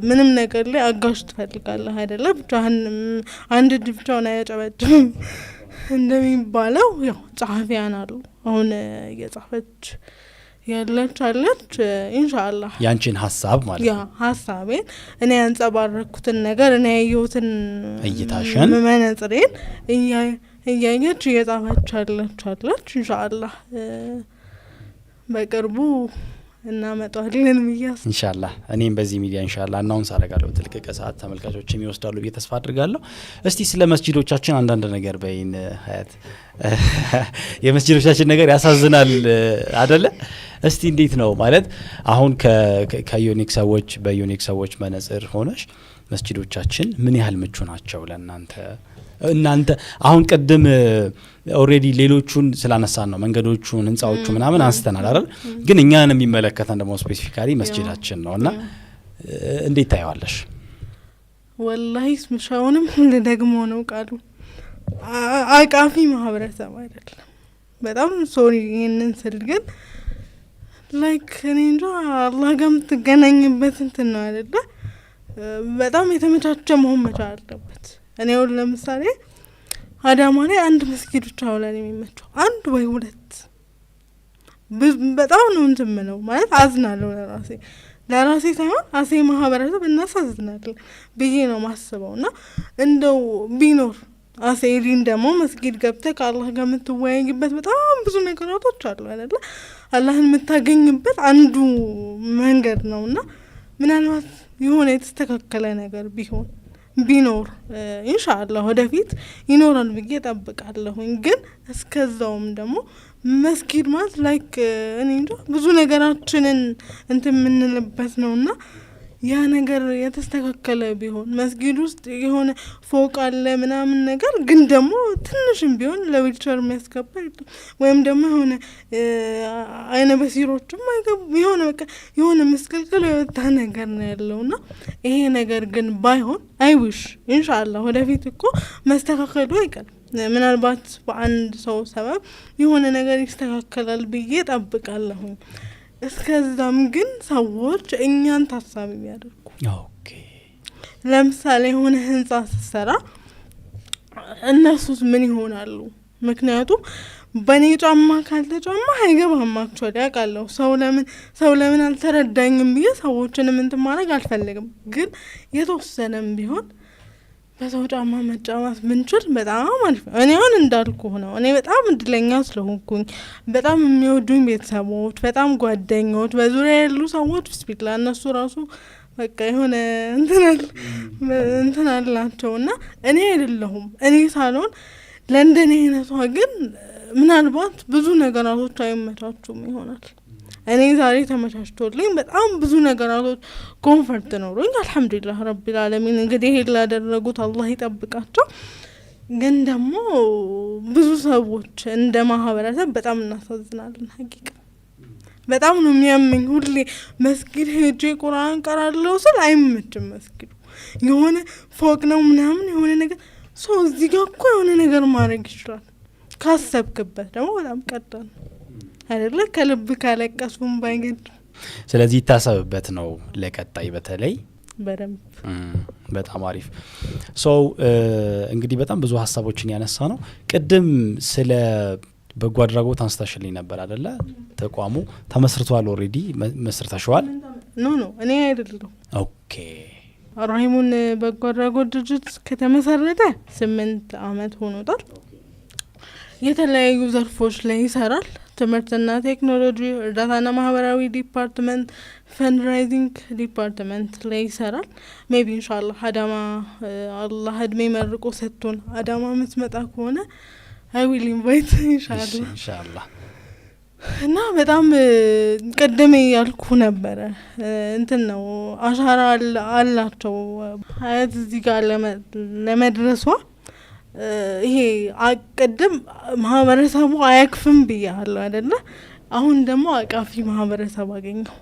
ምንም ነገር ላይ አጋዥ ትፈልጋለህ አይደለ? ብቻህን አንድ ብቻውን አያጨበጭብም። እንደሚባለው ያው ጸሐፊያን አሉ አሁን እየጻፈች ያለች አለች ኢንሻአላህ ያንቺን ሐሳብ ማለት ያ ሐሳቤን እኔ ያንጸባረኩትን ነገር እኔ ያየሁትን እይታሽን መነጽሬን እያየች እየጻፈች አለች ኢንሻአላህ በቅርቡ እናመጣለን ብያስ ኢንሻአላህ እኔም በዚህ ሚዲያ ኢንሻአላህ አናውንስ አደርጋለሁ ትልቅ ሰዓት ተመልካቾችም ይወስዳሉ ብዬ ተስፋ አድርጋለሁ። እስቲ ስለ መስጂዶቻችን አንዳንድ ነገር በይን ሀያት። የመስጂዶቻችን ነገር ያሳዝናል አይደለ? እስቲ እንዴት ነው ማለት አሁን ከዩኒክ ሰዎች በዩኒክ ሰዎች መነጽር ሆነሽ መስጂዶቻችን ምን ያህል ምቹ ናቸው ለእናንተ? እናንተ አሁን ቀደም ኦሬዲ ሌሎቹን ስላነሳን ነው መንገዶቹን ህንጻዎቹ ምናምን አንስተናል አይደል? ግን እኛን የሚመለከተን ደግሞ ስፔሲፊካሊ መስጂዳችን ነውና እንዴት ታያዋለሽ? ወላሂ ስምሻውንም ደግሞ ነው ቃሉ አቃፊ ማህበረሰብ አይደለም። በጣም ሶሪ ይሄንን ስል ግን ላይክ እኔ እንጃ አላህ ጋር የምትገናኝበት እንትን ነው አይደለ? በጣም የተመቻቸ መሆን መቻል አለበት። እኔ አሁን ለምሳሌ አዳማ ላይ አንድ መስጊድ ብቻ ነው የሚመቸው አንድ ወይ ሁለት በጣም ነው እንትን ነው ማለት አዝናለሁ ለራሴ ሳይሆን አሴ ማህበረሰብ እናሳዝናለን ብዬ ነው ማስበውና እንደው ቢኖር አሴሪን ደግሞ መስጊድ ገብተህ ከአላህ ጋር የምትወያይበት በጣም ብዙ ነገሮች አሉ አይደለ? አላህን የምታገኝበት አንዱ መንገድ ነውና ምናልባት የሆነ የተስተካከለ ነገር ቢኖር ኢንሻአላህ ወደፊት ይኖራል ብዬ እጠብቃለሁኝ። ግን እስከዛውም ደግሞ መስጊድ ማለት ላይክ እኔ እንጃ ብዙ ነገራችንን እንትን የምንልበት ነውና ያ ነገር የተስተካከለ ቢሆን መስጊድ ውስጥ የሆነ ፎቅ አለ ምናምን ነገር ግን ደግሞ ትንሽም ቢሆን ለዊልቸር የሚያስገባ ወይም ደግሞ የሆነ አይነ በሲሮችም አይገቡ የሆነ በቃ የሆነ መስቀልቅል የወጣ ነገር ነው ያለውና ይሄ ነገር ግን ባይሆን አይዊሽ ኢንሻአላህ ወደፊት እኮ መስተካከሉ አይቀርም። ምናልባት በአንድ ሰው ሰበብ የሆነ ነገር ይስተካከላል ብዬ እጠብቃለሁ። እስከዛም ግን ሰዎች እኛን ታሳቢ ያደርጉ ኦኬ ለምሳሌ የሆነ ህንጻ ሲሰራ እነሱስ ምን ይሆናሉ? ምክንያቱም በኔ ጫማ ካልተጫማ አይገባማቸው ያውቃለሁ። ሰው ለምን አልተረዳኝም ብዬ ሰዎችንም እንትን ማድረግ አልፈልግም። ግን የተወሰነም ቢሆን በሰው ጫማ መጫማት ብንችል በጣም አሪፍ ነው። እኔ አሁን እንዳልኩ ነው እኔ በጣም እድለኛ ስለሆንኩኝ በጣም የሚወዱኝ ቤተሰቦች በጣም ጓደኞች በዙሪያ ያሉ ሰዎች ቢስሚላህ እነሱ ራሱ በቃ የሆነ እንትን አላቸውና እኔ አይደለሁም እኔ ሳልሆን ለእንደኔ አይነቷ ግን ምናልባት ብዙ ነገራቶች አይመቻቹም ይሆናል። እኔ ዛሬ ተመቻችቶልኝ በጣም ብዙ ነገራቶች ኮንፈርት ኖሮኝ አልহামዱሊላህ ረቢል ዓለሚን እንግዲህ ይሄ ላደረጉት አላህ ይጠብቃቸው። ግን ደግሞ ብዙ ሰዎች እንደ ማህበረሰብ በጣም እናሳዝናለን። ሀቂቃ በጣም ነው የሚያመኝ። ሁሌ መስጊድ ሄጄ ቁርአን ቀራለሁ ስል አይመችም መስጊዱ የሆነ ፎቅ ነው ምናምን የሆነ ነገር ሰው እዚህ ጋር እኮ የሆነ ነገር ማድረግ ይችላል ካሰብክበት ደግሞ በጣም ቀላል አይደለ? ከልብ ካለቀሱም ባይገድ ስለዚህ ይታሰብበት ነው ለቀጣይ በተለይ በደንብ በጣም አሪፍ እንግዲህ በጣም ብዙ ሀሳቦችን ያነሳ ነው። ቅድም ስለ በጎ አድራጎት አንስተሽልኝ ነበር አይደለ? ተቋሙ ተመስርቷል ኦሬዲ መስርተሽዋል? ኖ እኔ አይደለም። ኦኬ ራሂሙን በጎ አድራጎት ድርጅት ከተመሰረተ 8 አመት ሆኖታል። የተለያዩ ዘርፎች ላይ ይሰራል። ትምህርትና ቴክኖሎጂ፣ እርዳታና ማህበራዊ ዲፓርትመንት፣ ፈንድራይዚንግ ዲፓርትመንት ላይ ይሰራል። ሜቢ ኢንሻአላህ አዳማ አላህ እድሜ መርቆ ሰጥቶን አዳማ መስመጣ ከሆነ አይ ዊል ኢንቫይት ኢንሻአላህ እና በጣም ቀደም ያልኩ ነበር እንትን ነው አሻራ አላቸው ሀያት እዚህ ጋር ለመድረሷ ይሄ አቀደም ማህበረሰቡ አያክፍም ብያለሁ አይደለ? አሁን ደግሞ አቃፊ ማህበረሰብ አገኘው።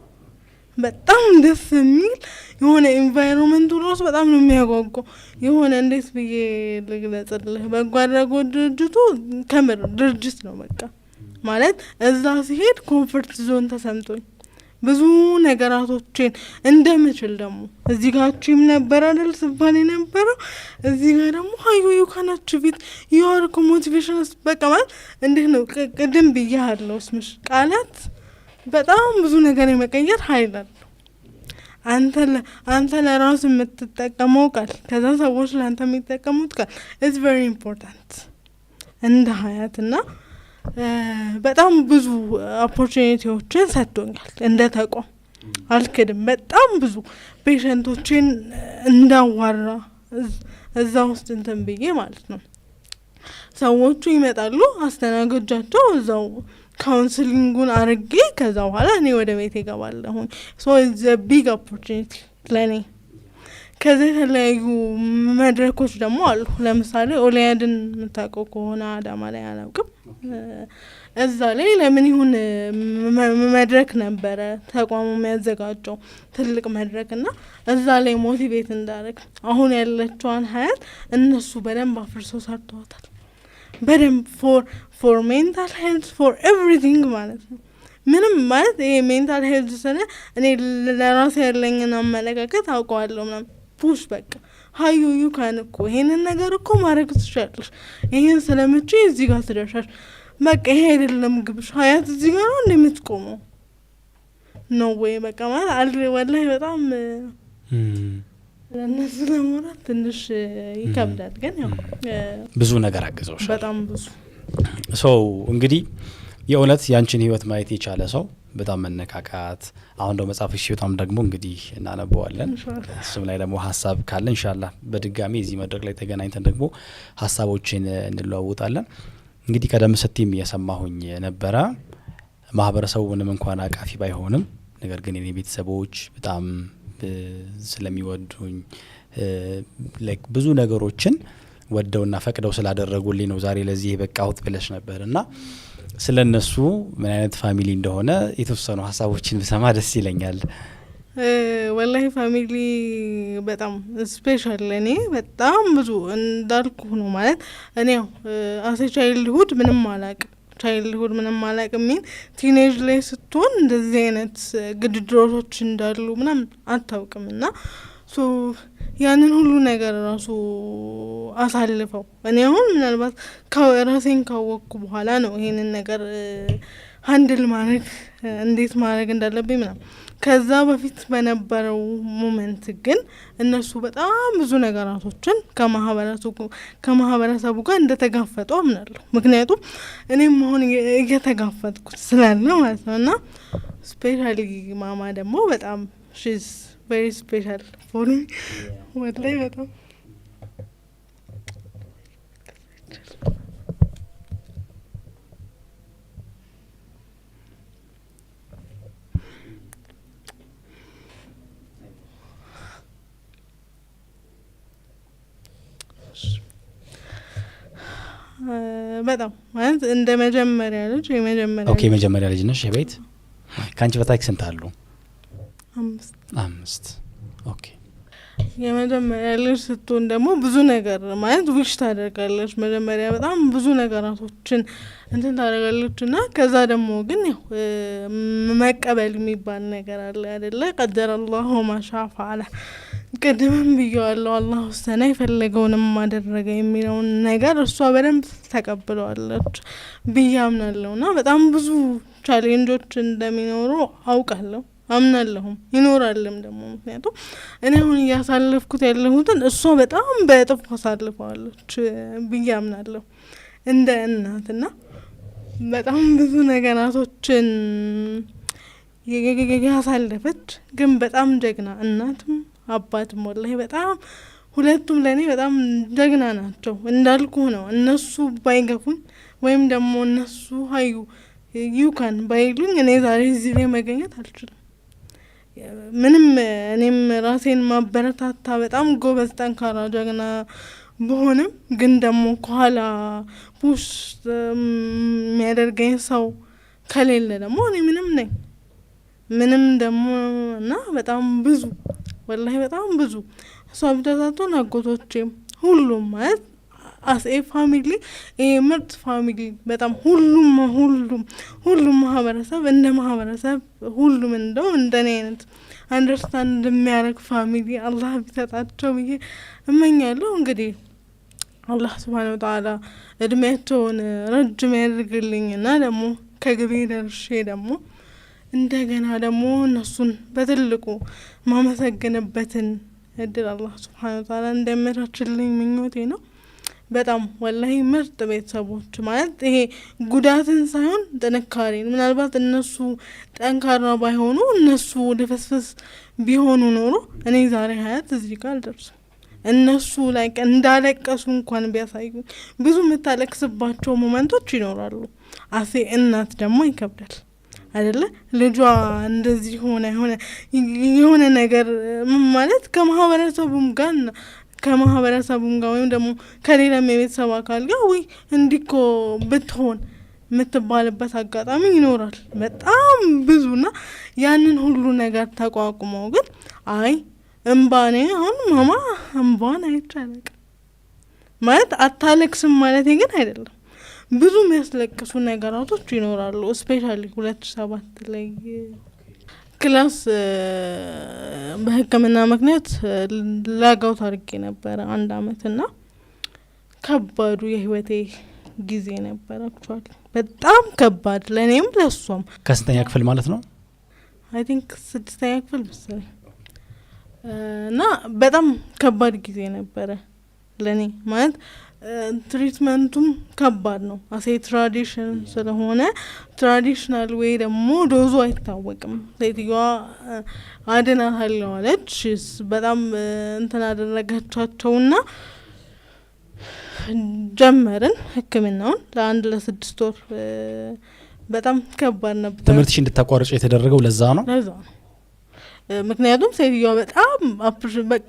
በጣም ደስ የሚል የሆነ ኢንቫይሮንመንቱ ራሱ በጣም ነው የሚያጓጓው። የሆነ እንዴት ብዬ ልግለጽልህ? በጎ አድራጎት ድርጅቱ ከምር ድርጅት ነው በቃ ማለት እዛ ሲሄድ ኮንፈርት ዞን ተሰምቶኝ ብዙ ነገራቶችን እንደምችል ደግሞ እዚህ ጋር ቺም ነበር አይደል ስባል የነበረው እዚህ ጋር ደግሞ ሀዩ ዩ ካን አቺቭ ኢት ዩ አር ሞቲቬሽን በቃ ማለት እንዴት ነው ቅድም ብያለሁ ስምሽ ቃላት በጣም ብዙ ነገር የመቀየር ኃይል አለው። አንተ ለራስ የምትጠቀመው ቃል ከዛ ሰዎች ለአንተ የሚጠቀሙት ቃል ኢዝ ቨሪ ኢምፖርታንት እንደ ሀያትና በጣም ብዙ ኦፖርቹኒቲዎችን ሰጥቶኛል እንደ ተቋም አልክድም። በጣም ብዙ ፔሸንቶችን እንዳዋራ እዛ ውስጥ እንትን ብዬ ማለት ነው። ሰዎቹ ይመጣሉ አስተናግጃቸው እዛው ካውንስሊንጉን አርጌ ከዛ በኋላ እኔ ወደ ቤት እገባለሁ። ሶ ኢትስ አ ቢግ ኦፖርቹኒቲ ለኔ። ከዚህ የተለያዩ መድረኮች ደግሞ አሉ። ለምሳሌ ኦሊያድን የምታውቀው ከሆነ አዳማ ላይ አላውቅም፣ እዛ ላይ ለምን ይሁን መድረክ ነበረ ተቋሙ የሚያዘጋጀው ትልቅ መድረክ እና እዛ ላይ ሞቲቬት እንዳደረግ አሁን ያለችዋን ሀያት እነሱ በደንብ አፍርሰው ሰርተዋታል። በደንብ ፎር ሜንታል ሄልት ፎር ኤቭሪቲንግ ማለት ነው። ምንም ማለት ይሄ ሜንታል ሄልት ስለ እኔ ለራሴ ያለኝን አመለካከት አውቀዋለሁ ምናምን ፑሽ በቃ ሀዩ ዩ ካን እኮ ይሄንን ነገር እኮ ማድረግ ትችላለሽ፣ ይሄን ስለምቺ እዚህ ጋር ትደርሻሽ፣ በቃ ይሄ አይደለም ግብሽ ሀያት እዚህ ጋር ነው እንደምትቆመው ነው ወይ በቃ ማለት ወላሂ በጣም ለነሱ ለሞራት ትንሽ ይከብዳል። ግን ያው ብዙ ነገር አገዘውሻል በጣም ብዙ ሰው እንግዲህ የእውነት ያንቺን ህይወት ማየት የቻለ ሰው በጣም መነካካት አሁን ደግሞ መጻፍሽ በጣም ደግሞ እንግዲህ እናነበዋለን። እሱም ላይ ደግሞ ሀሳብ ካለ ኢንሻአላህ በድጋሚ እዚህ መድረክ ላይ ተገናኝተን ደግሞ ሀሳቦችን እንለዋወጣለን። እንግዲህ ቀደም ስትይም እየሰማሁኝ ነበረ ማህበረሰቡ ምንም እንኳን አቃፊ ባይሆንም ነገር ግን የኔ ቤተሰቦች በጣም ስለሚወዱኝ ላይክ ብዙ ነገሮችን ወደውና ፈቅደው ስላደረጉልኝ ነው ዛሬ ለዚህ የበቃሁት ብለሽ ነበርና ስለነሱ ምን አይነት ፋሚሊ እንደሆነ የተወሰኑ ሀሳቦችን ብሰማ ደስ ይለኛል። ወላሂ ፋሚሊ በጣም ስፔሻል ለኔ በጣም ብዙ እንዳልኩ ነው ማለት እኔ ያው አሴ ቻይልድሁድ ምንም አላቅም ቻይልድሁድ ምንም አላቅም ሚን ቲኔጅ ላይ ስትሆን እንደዚህ አይነት ግድድሮች እንዳሉ ምናምን አታውቅም እና ሶ ያንን ሁሉ ነገር ራሱ አሳልፈው እኔ አሁን ምናልባት ራሴን ካወቅኩ በኋላ ነው ይሄንን ነገር ሃንድል ማድረግ እንዴት ማድረግ እንዳለብኝ ምናምን። ከዛ በፊት በነበረው ሞመንት ግን እነሱ በጣም ብዙ ነገራቶችን ከማህበረሰቡ ጋር እንደተጋፈጡ አምናለሁ። ምክንያቱም እኔም አሁን እየተጋፈጥኩት ስላለ ማለት ነው እና ስፔሻሊ ማማ ደግሞ በጣም ሺዝ ቬሪ ስፔሻል ፎር ሚ ወላሂ በጣም በጣም ማለት እንደ መጀመሪያ ልጅ የመጀመሪያ ልጅ ነሽ የቤት? ካንቺ በታች ስንት አሉ? 5 ኦኬ። የመጀመሪያ ልጅ ስትሆን ደግሞ ብዙ ነገር ማለት ዊሽ ታደርጋለች። መጀመሪያ በጣም ብዙ ነገራቶችን እንትን ታደርጋለች እና ከዛ ደግሞ ግን ያው መቀበል የሚባል ነገር አለ አይደለ? ቀደረ አላሁ ማሻ ፈዐለ። ቅድምም ብየዋለሁ አላህ ወሰነ የፈለገውንም አደረገ የሚለውን ነገር እሷ በደንብ ተቀብለዋለች ብዬ አምናለሁ እና በጣም ብዙ ቻሌንጆች እንደሚኖሩ አውቃለሁ አምናለሁም ይኖራልም ደግሞ ምክንያቱም እኔ አሁን እያሳለፍኩት ያለሁትን እሷ በጣም በእጥፍ አሳልፈዋለች ብዬ አምናለሁ እንደ እናትና በጣም ብዙ ነገራቶችን ያሳለፈች ግን በጣም ጀግና እናትም አባትም ወላሂ በጣም ሁለቱም ለኔ በጣም ጀግና ናቸው። እንዳልኩ ነው እነሱ ባይገፉኝ ወይም ደግሞ እነሱ ሀዩ ዩካን ባይሉኝ እኔ ዛሬ እዚህ ላይ መገኘት አልችልም። ምንም እኔም ራሴን ማበረታታ በጣም ጎበዝ ጠንካራ ጀግና በሆንም ግን ደግሞ ከኋላ ፑሽ የሚያደርገኝ ሰው ከሌለ ደግሞ እኔ ምንም ነኝ ምንም ደግሞ እና በጣም ብዙ ወላሂ በጣም ብዙ እሷ ብቻ ሳትሆን አጎቶቼም ሁሉም ማለት አስ ኤ ፋሚሊ ምርጥ ፋሚሊ በጣም ሁሉም ማህበረሰብ እንደ ማህበረሰብ ሁሉም እንደው እንደኔ አይነት አንደርስታንድ የሚያደርግ ፋሚሊ አላህ ቢሰጣቸው ብዬ እመኛለሁ። እንግዲህ አላህ ሱብሃነሁ ወተዓላ እድሜያቸውን ረጅም ያድርግልኝና ደግሞ ከግቤ ደርሼ ደግሞ እንደገና ደግሞ እነሱን በትልቁ ማመሰግንበትን እድል አላህ ሱብሃነሁ ወተዓላ እንደሚያመቻችልኝ ምኞቴ ነው። በጣም ወላሂ ምርጥ ቤተሰቦች ማለት ይሄ ጉዳትን ሳይሆን ጥንካሬን፣ ምናልባት እነሱ ጠንካራ ባይሆኑ እነሱ ልፍስፍስ ቢሆኑ ኖሮ እኔ ዛሬ ሀያት እዚህ ጋር አልደርስም። እነሱ ላይ እንዳለቀሱ እንኳን ቢያሳዩ ብዙ የምታለቅስባቸው ሞመንቶች ይኖራሉ። አሴ እናት ደግሞ ይከብዳል አይደለ? ልጇ እንደዚህ የሆነ ነገር ማለት ከማህበረሰቡም ጋር ወይም ደግሞ ከሌላም የቤተሰብ አካል ጋር ወይ እንዲኮ ብትሆን የምትባልበት አጋጣሚ ይኖራል በጣም ብዙና ያንን ሁሉ ነገር ተቋቁመው ግን አይ እምባኔ አሁን ማማ እምባን አይቻለቅ ማለት አታለቅስም ማለት ግን አይደለም። ብዙ የሚያስለቅሱ ነገራቶች ይኖራሉ። ስፔሻሊ 2007 ላይ ክላስ በሕክምና ምክንያት ላጋው ታርጌ ነበረ 1 አመትና ከባዱ የህይወቴ ጊዜ ነበረ። አክቹአሊ በጣም ከባድ ለኔም ለሷም። ከስንተኛ ክፍል ማለት ነው? አይ ቲንክ 6ኛ ክፍል መሰለኝ። እና በጣም ከባድ ጊዜ ነበረ ለኔ ማለት ትሪትመንቱም ከባድ ነው። አሴ ትራዲሽን ስለሆነ ትራዲሽናል ወይ ደግሞ ዶዙ አይታወቅም። ሴትዮዋ አድናታለሁ አለች። በጣም እንትን አደረገቻቸውና ጀመርን ህክምናውን ለ6 ወር። በጣም ከባድ ነበር። ትምህርትሽ እንድታቋርጭ የተደረገው ለዛ ነው። ምክንያቱም ሴትዮዋ በጣም በቃ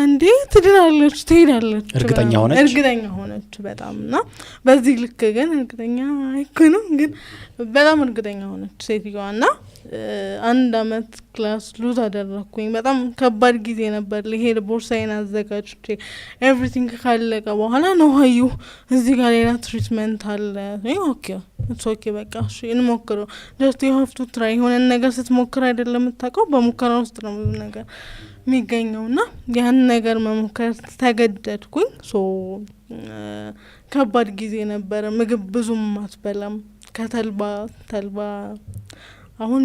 እንዴ ትድናለች ትሄዳለች እርግጠኛ ሆነች በጣም እና በዚህ ልክ ግን እርግጠኛ አይኮንም ግን በጣም እርግጠኛ ሆነች ሴትዮዋ እና 1 አመት ክላስ ሉዝ አደረኩኝ። በጣም ከባድ ጊዜ ነበር። ልሄድ ቦርሳዬን አዘጋጅቼ ኤቭሪቲንግ ካለቀ በኋላ ነው ሀዩ እዚህ ጋር ሌላ ትሪትመንት አለ። ኦኬ በቃ እሺ እንሞክረው። ጀስት ዩ ሃቭ ቱ ትራይ። የሆነ ነገር ስትሞክር አይደለም የምታውቀው በሙከራ ውስጥ ነው ብዙ ነገር የሚገኘውና ያን ነገር መሞከር ተገደድኩኝ። ከባድ ጊዜ ነበረ። ምግብ ብዙም አትበላም። ከተልባ አሁን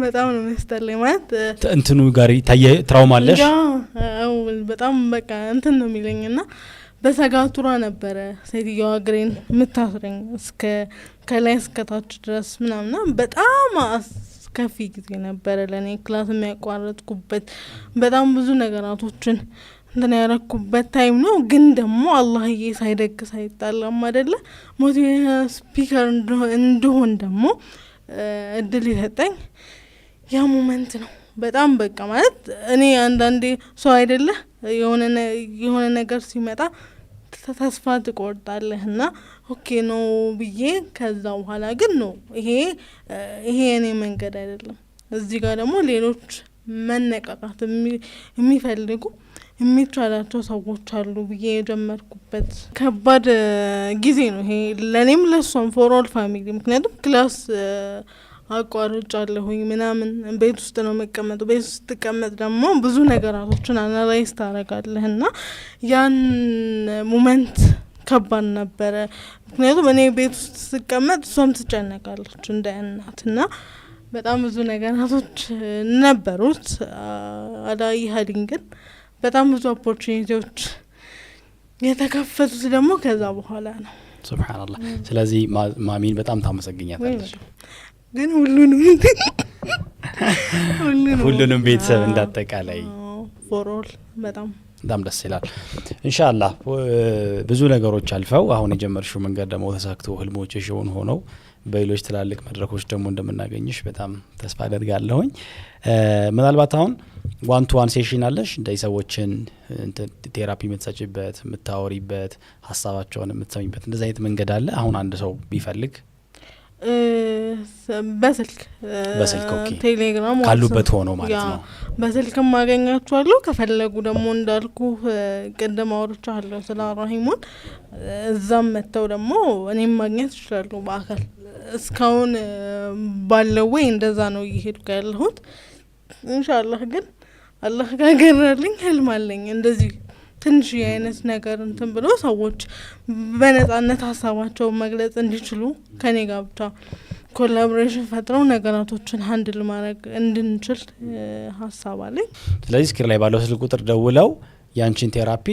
በጣም ነው የሚያስጠላኝ ማለት እንትኑ ጋር ትራውማለሽ? በጣም በቃ እንትን ነው የሚለኝና በሰጋቱራ ነበረ ሴትዮዋ እግሬን የምታስረኝ እስከ ከላይ እስከታች ድረስ ምናምና በጣም አስከፊ ጊዜ ነበረ ለኔ። ክላስ የሚያቋረጥኩበት በጣም ብዙ ነገራቶችን እንትን ያረኩበት ታይም ነው። ግን ደግሞ አላህዬ ሳይደግስ አይጣላም አይደለ? ሞቲቬሽን ስፒከር እንደሆን ደግሞ እድል የሰጠኝ ያ ሞመንት ነው። በጣም በቃ ማለት እኔ አንዳንዴ ሰው አይደለ የሆነ ነገር ሲመጣ ተስፋ ትቆርጣለህ እና ኦኬ ነው ብዬ ከዛ በኋላ ግን ነው ይሄ እኔ መንገድ አይደለም። እዚህ ጋር ደግሞ ሌሎች መነቃቃት የሚፈልጉ የሚቻላቸው ሰዎች አሉ ብዬ የጀመርኩበት ከባድ ጊዜ ነው ይሄ ለኔም ለሷም ፎር ኦል ፋሚሊ። ምክንያቱም ክላስ አቋርጫለሁኝ ምናምን ቤት ውስጥ ነው መቀመጠው። ቤት ውስጥ ተቀመጥ ደግሞ ብዙ ነገራቶችን አናላይዝ ታረጋለህና ያን ሞመንት ከባድ ነበረ። ምክንያቱም እኔ ቤት ውስጥ ስቀመጥ እሷም ትጨነቃለች እንደ እናትና በጣም ብዙ ነገራቶች ነበሩት። አዳይ ሀዲን ግን በጣም ብዙ ኦፖርቹኒቲዎች የተከፈቱት ደግሞ ከዛ በኋላ ነው። ሱብሃንአላህ። ስለዚህ ማሚን በጣም ታመሰግኛታለሽ። ግን ሁሉንም ቤተሰብ እንዳጠቃላይ ፎሮል በጣም ደስ ይላል። ኢንሻአላህ ብዙ ነገሮች አልፈው አሁን የጀመርሽው መንገድ ደግሞ ተሳክቶ ህልሞችሽ እውን ሆነው በሌሎች ትላልቅ መድረኮች ደግሞ እንደምናገኝሽ በጣም ተስፋ አደርጋለሁኝ። ምናልባት አሁን 1-to-1 ሴሽን አለሽ እንደ ሰዎችን ቴራፒ የምትሰጪበት የምታወሪበት ሀሳባቸውን የምትሰሚበት እንደዚህ አይነት መንገድ አለ? አሁን አንድ ሰው ቢፈልግ በስልክ ኦኬ ቴሌግራም ካሉበት ሆኖ ማለት ነው በስልክም ማገኛቸዋለሁ ከፈለጉ ደግሞ እንዳልኩ ቀደም አውርቻለሁ ስለ ራሂሙን እዛም መተው ደግሞ እኔም ማግኘት ይችላሉ በአካል እስካሁን ባለው ወይ እንደዛ ነው እየሄድኩ ያለሁት ኢንሻአላህ ግን አላህ ጋገራልኝ ህልም አለኝ እንደዚህ ትንሽ አይነት ነገር እንትን ብሎ ሰዎች በነጻነት ሀሳባቸው መግለጽ እንዲችሉ ከኔ ጋር ብቻ ኮላቦሬሽን ፈጥረው ነገራቶችን ሃንድል ማድረግ እንድንችል ሀሳብ አለኝ ስለዚህ ስክሪን ላይ ባለው ስልክ ቁጥር ደውለው ያንቺን ቴራፒ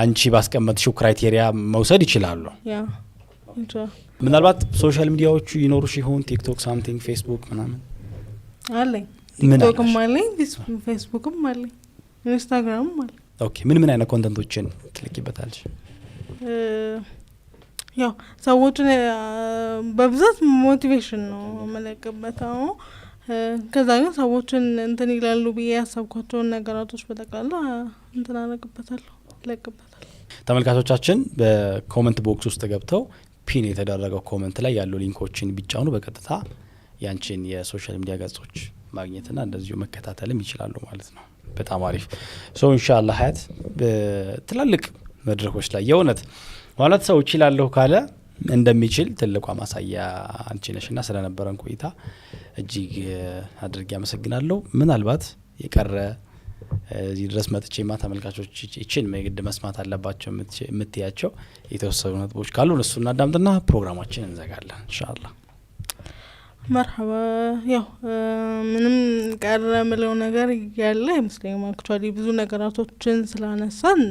አንቺ ባስቀመጥሽው ክራይቴሪያ መውሰድ ይችላሉ ያ ምናልባት ሶሻል ሚዲያዎቹ ይኖሩሽ ይሆን ቲክቶክ ሳምቲንግ ፌስቡክ ምናምን አለኝ ቲክቶክም አለኝ ፌስቡክም አለኝ ኢንስታግራምም አለኝ ኦኬ ምን አይነት ኮንተንቶችን ትልቂበታልሽ ያው ሰዎችን በብዛት ሞቲቬሽን ነው መለቀበታው ከዛ ግን ሰዎችን እንትን ይላሉ ብዬ ያሰብኳቸውን ነገራቶች በጠቅላላ እንትን አረግበታለሁ ለቀበታለሁ ተመልካቾቻችን በኮሜንት ቦክስ ውስጥ ገብተው ፒን የተደረገው ኮሜንት ላይ ያሉ ሊንኮችን ቢጫኑ በቀጥታ ያንቺን የሶሻል ሚዲያ ገጾች ማግኘትና እንደዚሁ መከታተልም ይችላሉ ማለት ነው በጣም አሪፍ ሶ ኢንሻአላህ ሀያት በትላልቅ መድረኮች ላይ የእውነት ማለት ሰው ይችላልው ካለ እንደሚችል ትልቋ ማሳያ አንቺ ነሽና ስለነበረን ቆይታ እጅግ አድርጌ አመሰግናለሁ ምናልባት የቀረ እዚህ ድረስ መጥቼማ ተመልካቾች ይችን መግድ መስማት አለባቸው የምትያቸው የተወሰኑ ነጥቦች ካሉ እነሱን እናዳምጥና ፕሮግራማችንን እንዘጋለን ኢንሻአላህ መርሐባ ያው ምንም ቀረ ምለው ነገር ያለ አይመስለኝም አክቹአሊ ብዙ ነገራቶችን ስላነሳን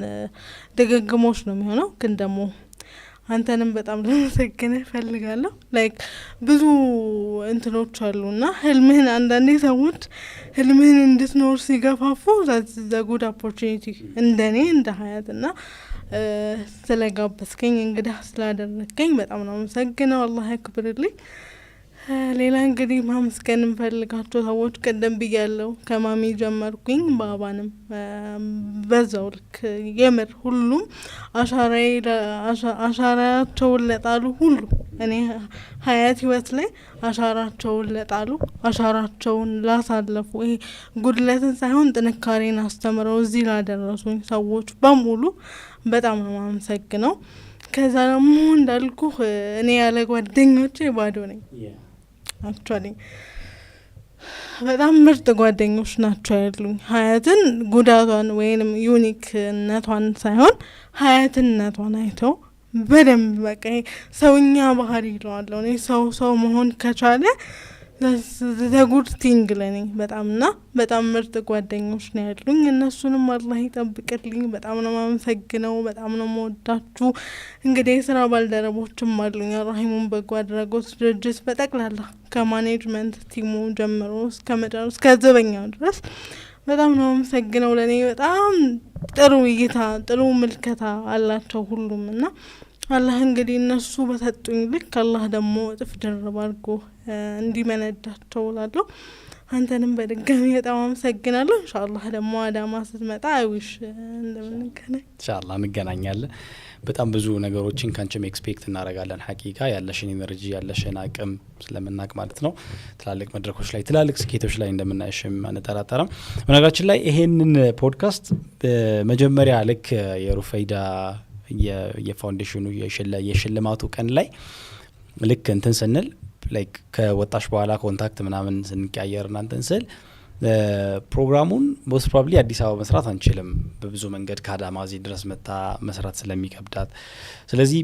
ደጋግሞሽ ነው የሚሆነው ግን ደግሞ አንተንም በጣም ለመሰገን ፈልጋለሁ ላይክ ብዙ እንትኖች አሉና ህልምህን አንዳንዴ ሰዎች ህልምህን እንድትኖር ሲገፋፉ ዘ ጉድ ኦፖርቹኒቲ እንደኔ እንደ ሀያትና ስለጋበዝከኝ እንግዲህ ስላደረከኝ በጣም ነው መሰግነው አላህ ያክብርልኝ ሌላ እንግዲህ ማመስገን እንፈልጋቸው ሰዎች ቀደም ብያለሁ ከማሚ ጀመርኩኝ ባባንም በዛው ልክ የምር ሁሉም አሻራቸውን ለጣሉ ሁሉ እኔ ሀያት ህይወት ላይ አሻራቸውን ለጣሉ አሻራቸውን ላሳለፉ ይሄ ጉድለትን ሳይሆን ጥንካሬን አስተምረው እዚህ ላደረሱኝ ሰዎች በሙሉ በጣም ነው ማመሰግነው ከዛ ደግሞ እንዳልኩ እኔ ያለ ጓደኞቼ ባዶ ነኝ አክቹአሊ በጣም ምርጥ ጓደኞች ናቸው ያሉኝ ሀያትን ጉዳቷን ወይንም ዩኒክነቷን ሳይሆን ሀያትነቷን አይተው በደንብ በቃ ሰውኛ ባህሪ ይለዋለሁ እኔ ሰው መሆን ከቻለ ዘጉድ ቲንግ ለኔ በጣምና በጣም ምርጥ ጓደኞች ነው ያሉኝ እነሱንም አላህ ይጠብቅልኝ በጣም ነው ማመሰግነው በጣም ነው መወዳችሁ እንግዲህ ስራ ባልደረቦችም አሉኝ ራሂሙን በጎ አድራጎት ድርጅት በጠቅላላ ከማኔጅመንት ቲሙ ጀምሮ እስከ ዘበኛው ድረስ በጣም ነው ማመሰግነው ለኔ በጣም ጥሩ እይታ ጥሩ ምልከታ አላቸው ሁሉም እና አላህ እንግዲህ እነሱ በሰጡኝ ልክ አላህ ደግሞ እጥፍ ድርብ አድርጎ እንዲመነዳቸው እላለሁ አንተንም በድጋሚ በጣም አመሰግናለሁ ኢንሻአላህ ደግሞ አዳማ ስትመጣ አይዊሽ እንደምንገናኝ ኢንሻአላህ እንገናኛለን በጣም ብዙ ነገሮችን ካንቺም ኤክስፔክት እናደርጋለን ሐቂቃ ያለሽን ኢነርጂ ያለሽን አቅም ስለምናቅ ማለት ነው ትላልቅ መድረኮች ላይ ትላልቅ ስኬቶች ላይ እንደምናይሽም አንጠራጠርም በነገራችን ላይ ይሄንን ፖድካስት መጀመሪያ ልክ የሩፈይዳ የፋውንዴሽኑ የሽልማቱ ቀን ላይ ልክ እንትን ስንል ላይክ ከወጣሽ በኋላ ኮንታክት ምናምን ስንቀያየር እናንተን ስል ፕሮግራሙን ሞስት ፕሮባብሊ አዲስ አበባ መስራት አንችልም በብዙ መንገድ ከአዳማ እዚህ ድረስ መጣ መስራት ስለሚከብዳት ስለዚህ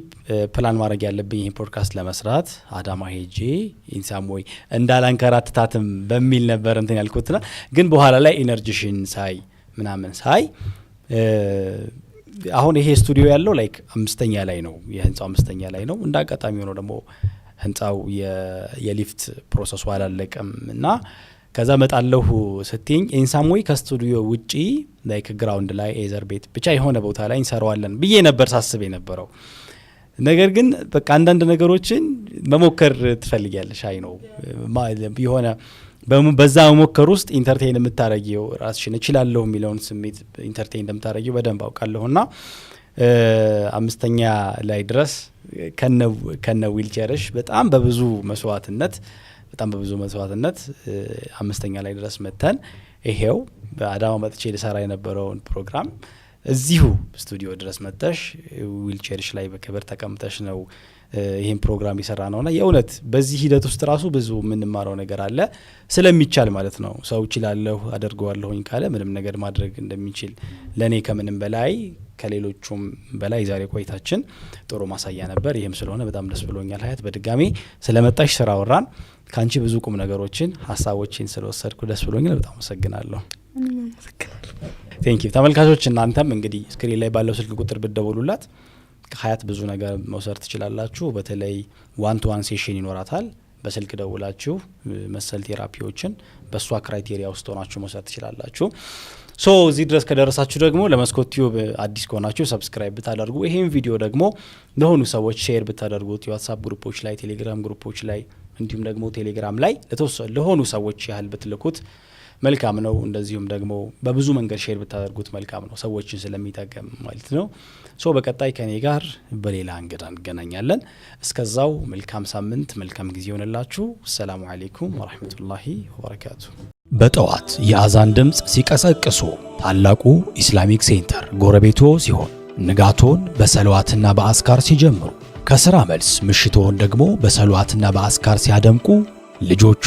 ፕላን ማድረግ ያለብኝ ይሄን ፖድካስት ለመስራት አዳማ ሄጄ ኢንሳሞይ እንዳላንከራትታትም በሚል ነበር እንትን ያልኩትና ግን በኋላ ላይ ኢነርጂሽን ሳይ ምናምን ሳይ አሁን ይሄ ስቱዲዮ ያለው ላይክ 5ኛ ላይ ነው የህንጻው 5ኛ ላይ ነው እንደ አጋጣሚ ሆኖ ደግሞ ህንጻው የሊፍት ፕሮሰሱ አላለቀም እና ከዛ መጣለሁ ስትኝ ኢንሳሞይ ከስቱዲዮ ውጪ ላይክ ግራውንድ ላይ ኤዘር ቤት ብቻ የሆነ ቦታ ላይ እንሰራዋለን ብዬ ነበር ሳስብ የነበረው ነገር ግን በቃ አንዳንድ ነገሮችን መሞከር ትፈልጊያለሽ አይ ነው የሆነ በዛ መሞከር ውስጥ ኢንተርቴይን የምታረጊው ራስሽን እችላለሁ የሚለውን ስሜት ኢንተርቴይን እንደምታረጊው በደንብ አውቃለሁና 5ኛ ላይ ድረስ ከነ ዊልቸርሽ በጣም በብዙ መስዋዕትነት አምስተኛ ላይ ድረስ መተን ይሄው በአዳማ መጥቼ ልሰራ የነበረውን ፕሮግራም እዚሁ ስቱዲዮ ድረስ መጥተሽ ዊልቸርሽ ላይ በክብር ተቀምጠሽ ነው ይሄን ፕሮግራም ይሰራ ነውና የእውነት በዚህ ሂደት ውስጥ ራሱ ብዙ ምንማረው ነገር አለ ስለሚቻል ማለት ነው። ሰው ይችላልው አደርገዋለሁኝ ካለ ምንም ነገር ማድረግ እንደሚችል ለኔ ከምንም በላይ ከሌሎቹም በላይ ዛሬ ቆይታችን ጥሩ ማሳያ ነበር። ይሄም ስለሆነ በጣም ደስ ብሎኛል። ሀያት በድጋሚ ስለመጣሽ ስራ ወራን ካንቺ ብዙ ቁም ነገሮችን ሐሳቦችን ስለወሰድኩ ደስ ብሎኛል። በጣም አመሰግናለሁ። ቴንክ ዩ ተመልካቾች። እናንተም እንግዲህ ስክሪን ላይ ባለው ስልክ ቁጥር ብትደውሉላት ከሀያት ብዙ ነገር መውሰድ ትችላላችሁ። በተለይ ዋን ቱ ዋን ሴሽን ይኖራታል። በስልክ ደውላችሁ መሰል ቴራፒዎችን በሷ ክራይቴሪያ ውስጥ ሆናችሁ መውሰድ ትችላላችሁ። ሶ እዚህ ድረስ ከደረሳችሁ ደግሞ ለመስኮት ቲዩብ አዲስ ከሆናችሁ ሰብስክራይብ ብታደርጉ፣ ይሄን ቪዲዮ ደግሞ ለሆኑ ሰዎች ሼር ብታደርጉት የዋትስአፕ ግሩፖች ላይ፣ ቴሌግራም ግሩፖች ላይ እንዲሁም ደግሞ ቴሌግራም ላይ ለሆኑ ሰዎች ያህል ብትልኩት መልካም ነው። እንደዚሁም ደግሞ በብዙ መንገድ ሼር ብታደርጉት መልካም ነው፣ ሰዎችን ስለሚጠቅም ማለት ነው። ሶ በቀጣይ ከኔ ጋር በሌላ እንግዳ እንገናኛለን። እስከዛው መልካም ሳምንት፣ መልካም ጊዜ ይሆንላችሁ። ሰላሙ አለይኩም ወራህመቱላሂ ወበረካቱ። በጠዋት የአዛን ድምፅ ሲቀሰቅሱ ታላቁ ኢስላሚክ ሴንተር ጎረቤቶ ሲሆን ንጋቶን በሰለዋትና በአስካር ሲጀምሩ ከስራ መልስ ምሽቶን ደግሞ በሰለዋትና በአስካር ሲያደምቁ ልጆቹ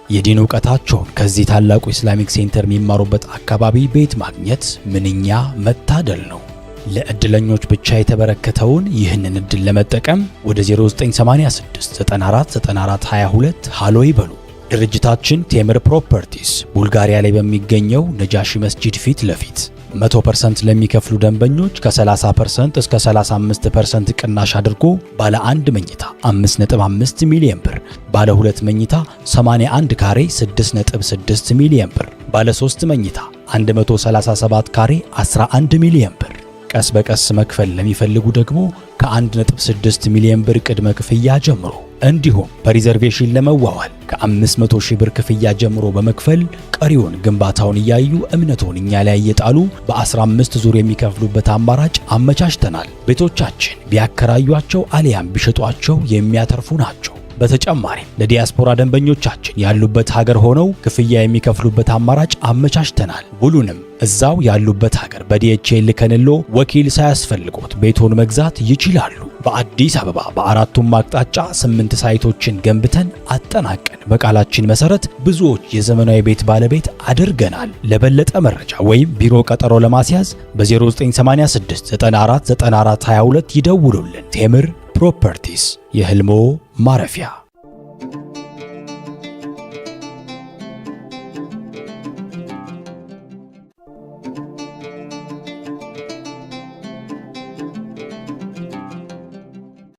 የዲን ዕውቀታቸውን ከዚህ ታላቁ ኢስላሚክ ሴንተር የሚማሩበት አካባቢ ቤት ማግኘት ምንኛ መታደል ነው። ለእድለኞች ብቻ የተበረከተውን ይህንን እድል ለመጠቀም ወደ 0986949422 ሃሎ ይበሉ። ድርጅታችን ቴምር ፕሮፐርቲስ ቡልጋሪያ ላይ በሚገኘው ነጃሺ መስጂድ ፊት ለፊት 100% ለሚከፍሉ ደንበኞች ከ30% እስከ 35% ቅናሽ አድርጎ ባለ 1 መኝታ 5.5 ሚሊዮን ብር፣ ባለ 2 መኝታ 81 ካሬ 6.6 ሚሊዮን ብር፣ ባለ 3 መኝታ 137 ካሬ 11 ሚሊዮን ብር። ቀስ በቀስ መክፈል ለሚፈልጉ ደግሞ ከ1.6 ሚሊዮን ብር ቅድመ ክፍያ ጀምሮ እንዲሁም በሪዘርቬሽን ለመዋዋል ከ500 ሺህ ብር ክፍያ ጀምሮ በመክፈል ቀሪውን ግንባታውን እያዩ እምነቶን እኛ ላይ እየጣሉ በ15 ዙር የሚከፍሉበት አማራጭ አመቻችተናል። ቤቶቻችን ቢያከራዩአቸው አሊያም ቢሸጧቸው የሚያተርፉ ናቸው። በተጨማሪም ለዲያስፖራ ደንበኞቻችን ያሉበት ሀገር ሆነው ክፍያ የሚከፍሉበት አማራጭ አመቻችተናል። ሁሉንም እዛው ያሉበት ሀገር በዲኤችኤል ልከንሎ ወኪል ሳያስፈልጎት ቤቶን መግዛት ይችላሉ። በአዲስ አበባ በአራቱም አቅጣጫ 8 ሳይቶችን ገንብተን አጠናቀን በቃላችን መሰረት ብዙዎች የዘመናዊ ቤት ባለቤት አድርገናል። ለበለጠ መረጃ ወይም ቢሮ ቀጠሮ ለማስያዝ በ0986 94 94 22 ይደውሉልን። ቴምር ፕሮፐርቲስ የህልሞ ማረፊያ።